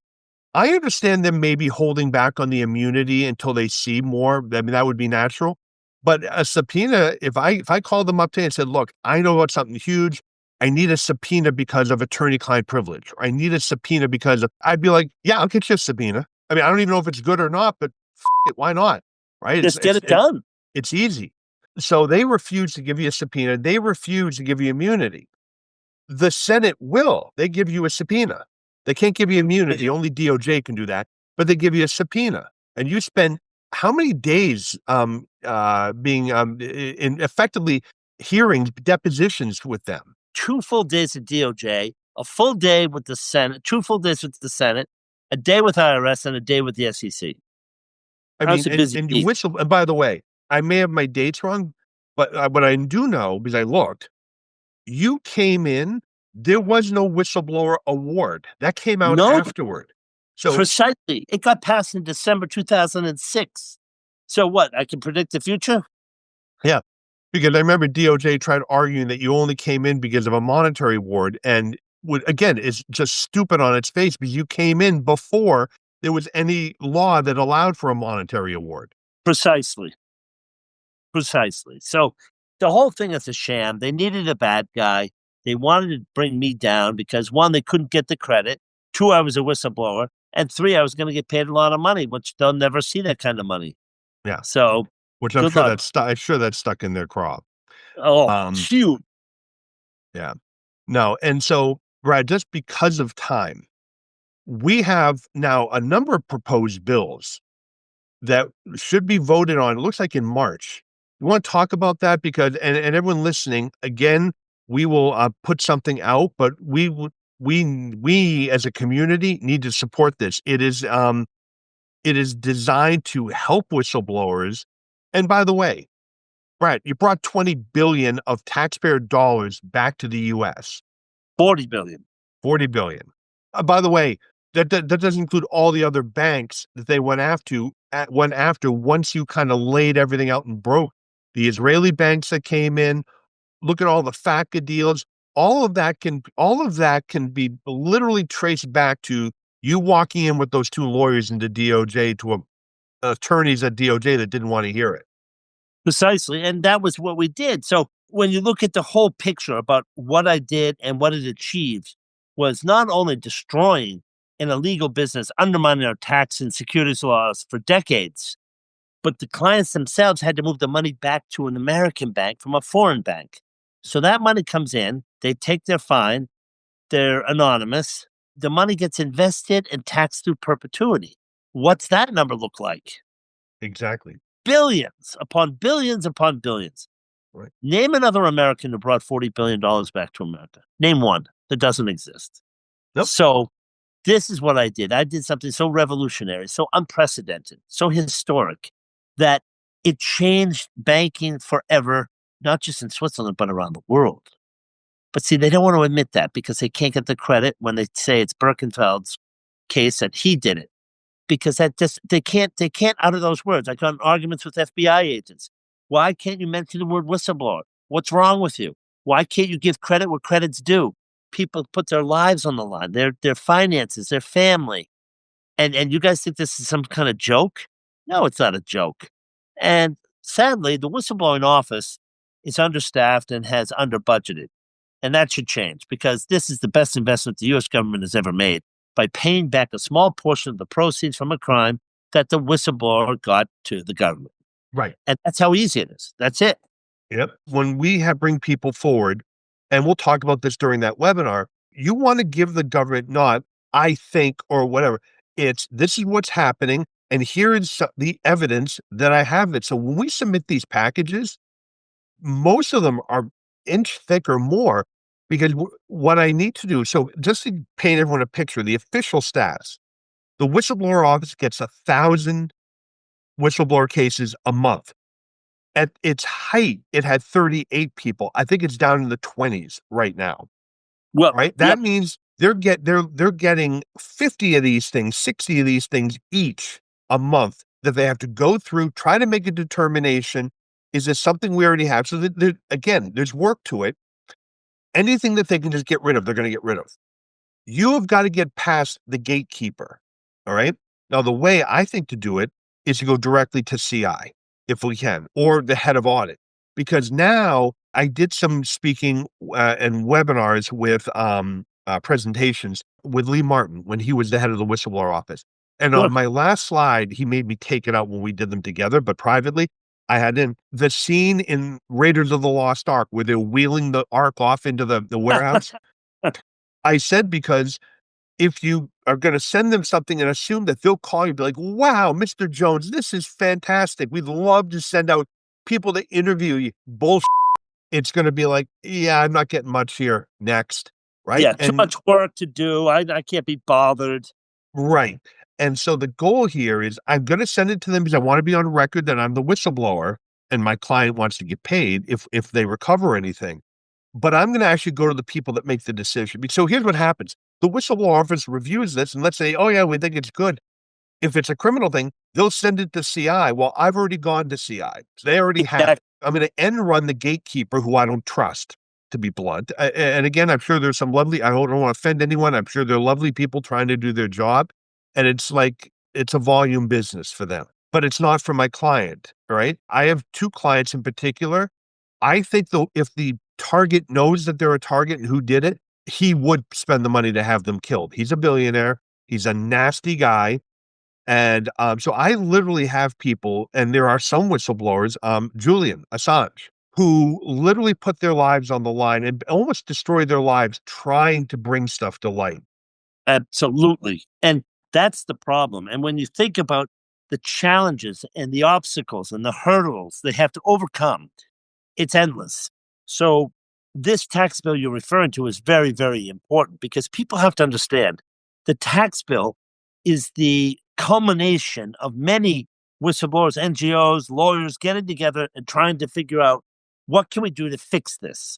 I understand them maybe holding back on the immunity until they see more. I mean, that would be natural. But a subpoena, if I called them up today and said, look, I know about something huge. I need a subpoena because of attorney-client privilege. Or I need a subpoena because of, I'd be like, yeah, I'll get you a subpoena. I mean, I don't even know if it's good or not, but it, why not? Right? Just get it done. It's easy. So they refuse to give you a subpoena. They refuse to give you immunity. The Senate will. They give you a subpoena. They can't give you immunity. Only DOJ can do that. But they give you a subpoena. And you spend how many days being in effectively hearings, depositions with them? 2 full days at DOJ, a full day with the Senate, 2 full days with the Senate, a day with IRS, and a day with the SEC. I I was mean, a busy and you bee. whistle. And by the way, I may have my dates wrong, but what I do know, because I looked, you came in, there was no whistleblower award. That came out No, afterward. So precisely. It got passed in December 2006. So what? I can predict the future? yeah, because I remember DOJ tried arguing that you only came in because of a monetary award, and would again is just stupid on its face because you came in before there was any law that allowed for a monetary award. Precisely. Precisely. So the whole thing is a sham. They needed a bad guy. They wanted to bring me down because 1, they couldn't get the credit. 2, I was a whistleblower. And 3, I was going to get paid a lot of money, which they'll never see that kind of money. Yeah, So which I'm good sure luck. I'm sure that's stuck in their craw. Oh, Um, huge. yeah, no, and so Brad, just because of time, we have now a number of proposed bills that should be voted on. It looks like in March. You want to talk about that because and everyone listening again, we will put something out, but we as a community need to support this. It is designed to help whistleblowers. And by the way, Brett, you brought 20 billion of taxpayer dollars back to the US. 40 billion. 40 billion. By the way, that doesn't include all the other banks that they went after once you kind of laid everything out and broke the Israeli banks that came in. Look at all the FATCA deals. All of that can be literally traced back to you walking in with those 2 lawyers into DOJ to attorneys at DOJ that didn't want to hear it. Precisely. And that was what we did. So when you look at the whole picture about what I did and what it achieved, was not only destroying an illegal business, undermining our tax and securities laws for decades, but the clients themselves had to move the money back to an American bank from a foreign bank. So that money comes in, they take their fine, they're anonymous, the money gets invested and taxed through perpetuity. What's that number look like? Exactly. Billions upon billions upon billions. Right. Name another American who brought $40 billion back to America. Name one that doesn't exist. Nope. So this is what I did. I did something so revolutionary, so unprecedented, so historic that it changed banking forever, not just in Switzerland, but around the world. But see, they don't want to admit that because they can't get the credit when they say it's Birkenfeld's case that he did it. Because that just they can't utter those words. I got in arguments with FBI agents. Why can't you mention the word whistleblower? What's wrong with you? Why can't you give credit where credit's due? People put their lives on the line, their finances, their family. And you guys think this is some kind of joke? No, it's not a joke. And sadly, the whistleblowing office is understaffed and has under budgeted. And that should change because this is the best investment the US government has ever made by paying back a small portion of the proceeds from a crime that the whistleblower got to the government. Right. And that's how easy it is. That's it. Yep. When we have bring people forward, and we'll talk about this during that webinar, you want to give the government not, I think, or whatever. It's this is what's happening, and here is the evidence that I have it. So when we submit these packages, most of them are inch thick or more because what I need to do. So just to paint everyone a picture, the official stats, the whistleblower office gets 1,000 whistleblower cases a month. At its height, it had 38 people. I think it's down in the 20s right now. Well, Right? That means they're getting 50 of these things, 60 of these things each a month that they have to go through, try to make a determination. Is this something we already have? So again, there's work to it. Anything that they can just get rid of, they're going to get rid of. You have got to get past the gatekeeper. All right. Now, the way I think to do it is to go directly to CI if we can, or the head of audit, because now I did some speaking and webinars with presentations with Lee Martin when he was the head of the whistleblower office. And on my last slide, he made me take it out when we did them together, but privately, I had in the scene in Raiders of the Lost Ark where they're wheeling the Ark off into the warehouse. I said, because if you are going to send them something and assume that they'll call you, be like, wow, Mr. Jones, this is fantastic. We'd love to send out people to interview you. Bullshit. It's going to be like, yeah, I'm not getting much here. Next. Right. Yeah, too much work to do. I can't be bothered. Right. And so the goal here is I'm going to send it to them because I want to be on record that I'm the whistleblower and my client wants to get paid if they recover anything. But I'm going to actually go to the people that make the decision. So here's what happens. The whistleblower office reviews this and let's say, oh yeah, we think it's good. If it's a criminal thing, they'll send it to CI. Well, I've already gone to CI. So they already have. I'm going to end run the gatekeeper who I don't trust, to be blunt. And again, I'm sure there's some lovely, I don't want to offend anyone. I'm sure they're lovely people trying to do their job. And it's like, it's a volume business for them, but it's not for my client, right? I have two clients in particular. I think though, if the target knows that they're a target and who did it, he would spend the money to have them killed. He's a billionaire. He's a nasty guy. And so I literally have people, and there are some whistleblowers, Julian Assange, who literally put their lives on the line and almost destroyed their lives trying to bring stuff to light. Absolutely. And that's the problem. And when you think about the challenges and the obstacles and the hurdles they have to overcome, it's endless. So this tax bill you're referring to is very, very important because people have to understand the tax bill is the culmination of many whistleblowers, NGOs, lawyers getting together and trying to figure out what can we do to fix this?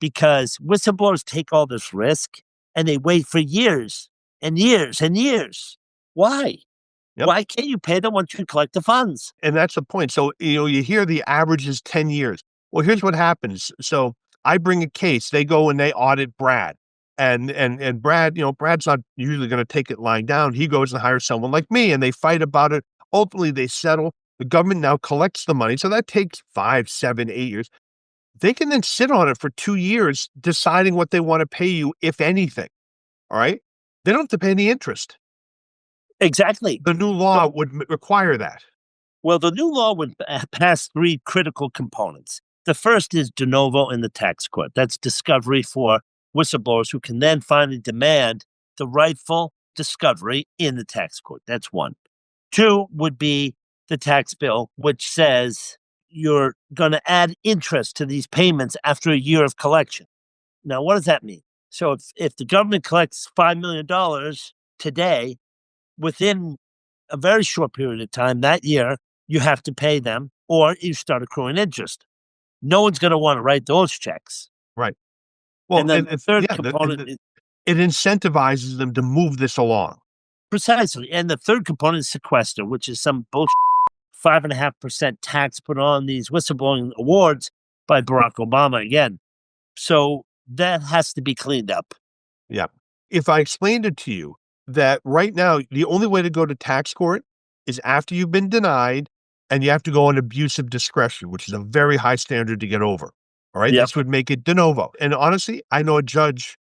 Because whistleblowers take all this risk and they wait for years and years and years. Why? Yep. Why can't you pay them once you collect the funds? And that's the point. So, you hear the average is 10 years. Well, here's what happens. So I bring a case, they go and they audit Brad. And Brad, Brad's not usually going to take it lying down. He goes and hires someone like me and they fight about it. Ultimately, they settle. The government now collects the money. So that takes 5, 7, 8 years. They can then sit on it for 2 years, deciding what they want to pay you, if anything. All right. They don't have to pay any interest. Exactly. The new law would require that. Well, the new law would pass three critical components. The first is de novo in the tax court. That's discovery for whistleblowers who can then finally demand the rightful discovery in the tax court. That's one. Two would be the tax bill, which says you're going to add interest to these payments after a year of collection. Now, what does that mean? So if the government collects $5 million today, within a very short period of time that year, you have to pay them or you start accruing interest. No one's going to want to write those checks. Right. Well, And then the third yeah, component is it incentivizes them to move this along. precisely. And the third component is sequester, which is some bullshit 5.5% tax put on these whistleblowing awards by Barack Obama again. So that has to be cleaned up. Yeah. If I explained it to you that right now, the only way to go to tax court is after you've been denied and you have to go on abuse of discretion, which is a very high standard to get over. All right. Yep. This would make it de novo. And honestly, I know a judge,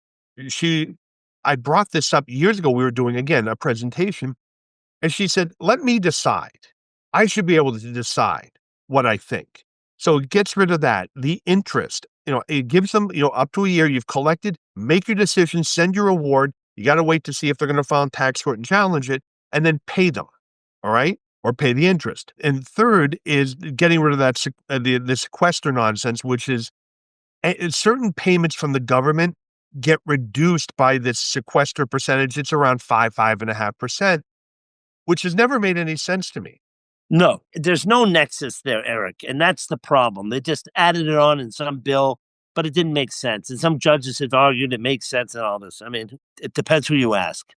I brought this up years ago. We were doing, again, a presentation, and she said, let me decide. I should be able to decide what I think. So it gets rid of that, the interest. It gives them, up to a year, you've collected, make your decision, send your award. You got to wait to see if they're going to file in tax court and challenge it, and then pay them. All right. Or pay the interest. And third is getting rid of that, the sequester nonsense, which is certain payments from the government get reduced by this sequester percentage. It's around 5.5%, which has never made any sense to me. No, there's no nexus there, Eric. And that's the problem. They just added it on in some bill, but it didn't make sense. And some judges have argued it makes sense and all this. I mean, it depends who you ask.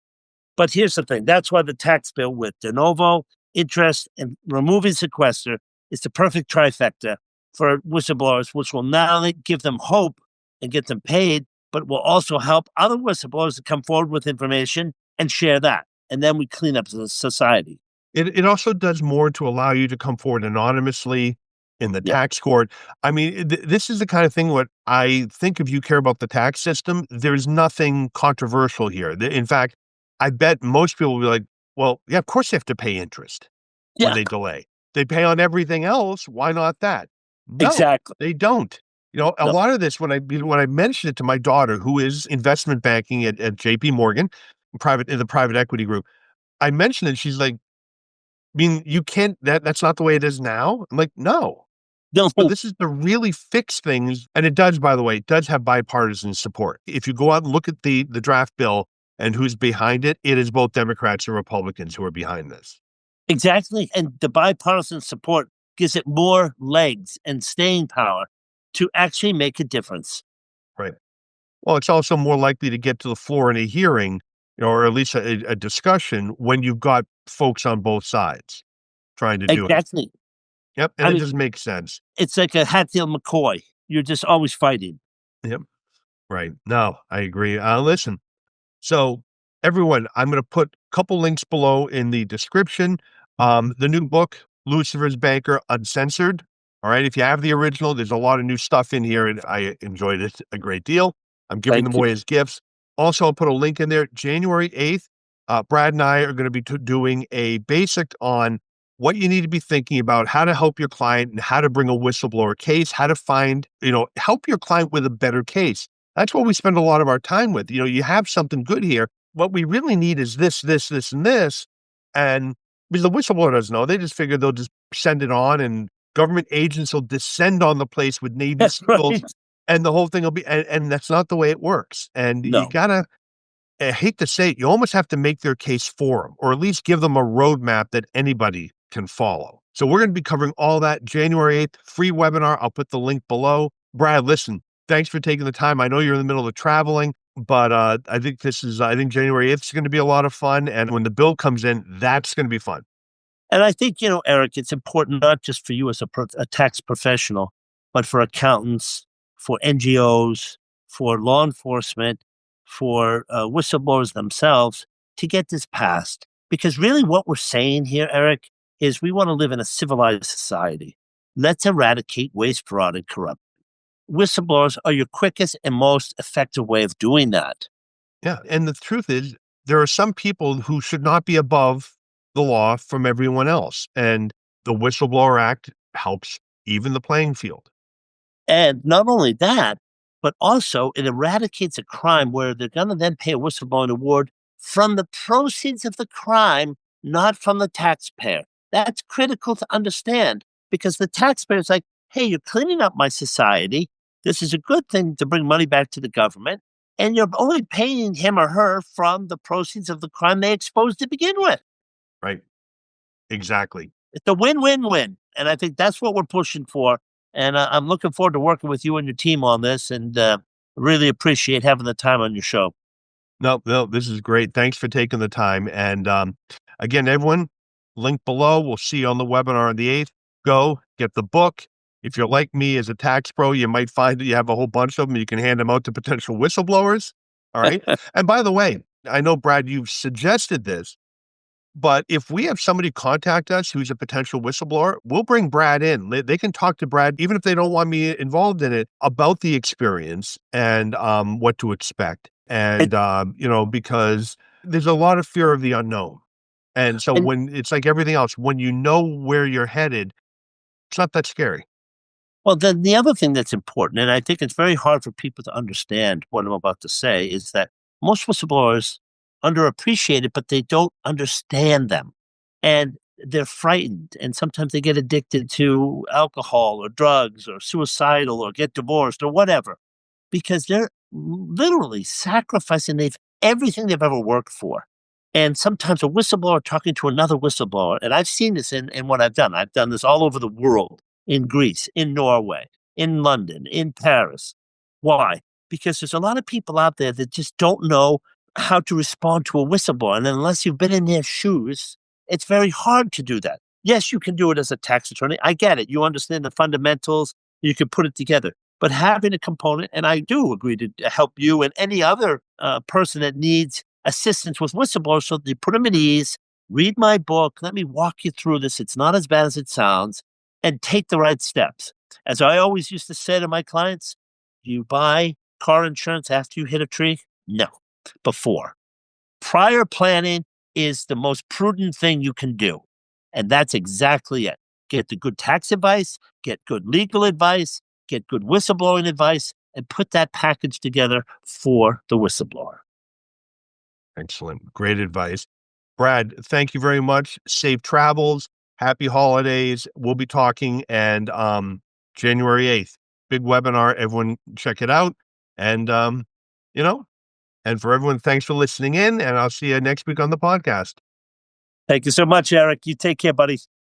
But here's the thing. That's why the tax bill with de novo, interest, and removing sequester is the perfect trifecta for whistleblowers, which will not only give them hope and get them paid, but will also help other whistleblowers to come forward with information and share that. And then we clean up the society. It also does more to allow you to come forward anonymously in the tax court. I mean, this is the kind of thing what I think if you care about the tax system, there's nothing controversial here. In fact, I bet most people will be like, well, yeah, of course they have to pay interest when they delay. They pay on everything else. Why not that? No, exactly. They don't. A lot of this, when I mentioned it to my daughter, who is investment banking at JP Morgan, in the private equity group, I mentioned it. She's like, I mean, you can't, that's not the way it is now. I'm like, no. But this is to really fix things. And it does, by the way, it does have bipartisan support. If you go out and look at the draft bill and who's behind it, it is both Democrats and Republicans who are behind this. Exactly. And the bipartisan support gives it more legs and staying power to actually make a difference. Right. Well, it's also more likely to get to the floor in a hearing, or at least a discussion when you've got folks on both sides trying to do it. Exactly. Yep. And it just makes sense. It's like a Hatfield McCoy. You're just always fighting. Yep. Right. No, I agree. Listen, so everyone, I'm going to put a couple links below in the description. The new book, Lucifer's Banker Uncensored. All right. If you have the original, there's a lot of new stuff in here, and I enjoyed it a great deal. I'm giving them away as gifts. Also, I'll put a link in there. January 8th, Brad and I are going to be doing a basic on what you need to be thinking about, how to help your client and how to bring a whistleblower case, how to find, help your client with a better case. That's what we spend a lot of our time with. You have something good here. What we really need is this, this, this, and this. And because the whistleblower doesn't know, they just figure they'll just send it on and government agents will descend on the place with Navy SEALs. And the whole thing will be, and that's not the way it works. And you gotta, I hate to say it, you almost have to make their case for them, or at least give them a roadmap that anybody can follow. So we're going to be covering all that January 8th, free webinar. I'll put the link below. Brad, listen, thanks for taking the time. I know you're in the middle of traveling, but I think January 8th is going to be a lot of fun. And when the bill comes in, that's going to be fun. And I think, Eric, it's important not just for you as a tax professional, but for accountants, for NGOs, for law enforcement, for whistleblowers themselves to get this passed. Because really what we're saying here, Eric, is we want to live in a civilized society. Let's eradicate waste, fraud, and corruption. Whistleblowers are your quickest and most effective way of doing that. Yeah. And the truth is, there are some people who should not be above the law from everyone else. And the Whistleblower Act helps even the playing field. And not only that, but also it eradicates a crime where they're going to then pay a whistleblowing award from the proceeds of the crime, not from the taxpayer. That's critical to understand because the taxpayer's like, hey, you're cleaning up my society. This is a good thing to bring money back to the government. And you're only paying him or her from the proceeds of the crime they exposed to begin with. Right. Exactly. It's a win-win-win, and I think that's what we're pushing for, and I'm looking forward to working with you and your team on this, and really appreciate having the time on your show. No, no, this is great. Thanks for taking the time. And again, everyone, link below. We'll see you on the webinar on the 8th. Go get the book. If you're like me as a tax pro, you might find that you have a whole bunch of them. You can hand them out to potential whistleblowers. All right. And by the way, I know, Brad, you've suggested this, but if we have somebody contact us who's a potential whistleblower, we'll bring Brad in. They can talk to Brad, even if they don't want me involved in it, about the experience and what to expect. And, because there's a lot of fear of the unknown. And so And when it's like everything else, when you know where you're headed, it's not that scary. well, then the other thing that's important, and I think it's very hard for people to understand what I'm about to say, is that most whistleblowers underappreciate it, but they don't understand them. And they're frightened. And sometimes they get addicted to alcohol or drugs or suicidal or get divorced or whatever, because they're literally sacrificing everything they've ever worked for. And sometimes a whistleblower talking to another whistleblower, and I've seen this in what I've done. I've done this all over the world, in Greece, in Norway, in London, in Paris. Why? Because there's a lot of people out there that just don't know how to respond to a whistleblower. And unless you've been in their shoes, it's very hard to do that. Yes, you can do it as a tax attorney. I get it. You understand the fundamentals, you can put it together. But having a component, and I do agree to help you and any other person that needs assistance with whistleblowers so that you put them at ease, read my book, let me walk you through this. It's not as bad as it sounds, and take the right steps. As I always used to say to my clients, do you buy car insurance after you hit a tree? No, before. Prior planning is the most prudent thing you can do. And that's exactly it. Get the good tax advice, get good legal advice, get good whistleblowing advice, and put that package together for the whistleblower. Excellent. Great advice. Brad, thank you very much. Safe travels. Happy holidays. We'll be talking and January 8th. Big webinar. Everyone check it out. And and for everyone, thanks for listening in, and I'll see you next week on the podcast. Thank you so much, Eric. You take care, buddy.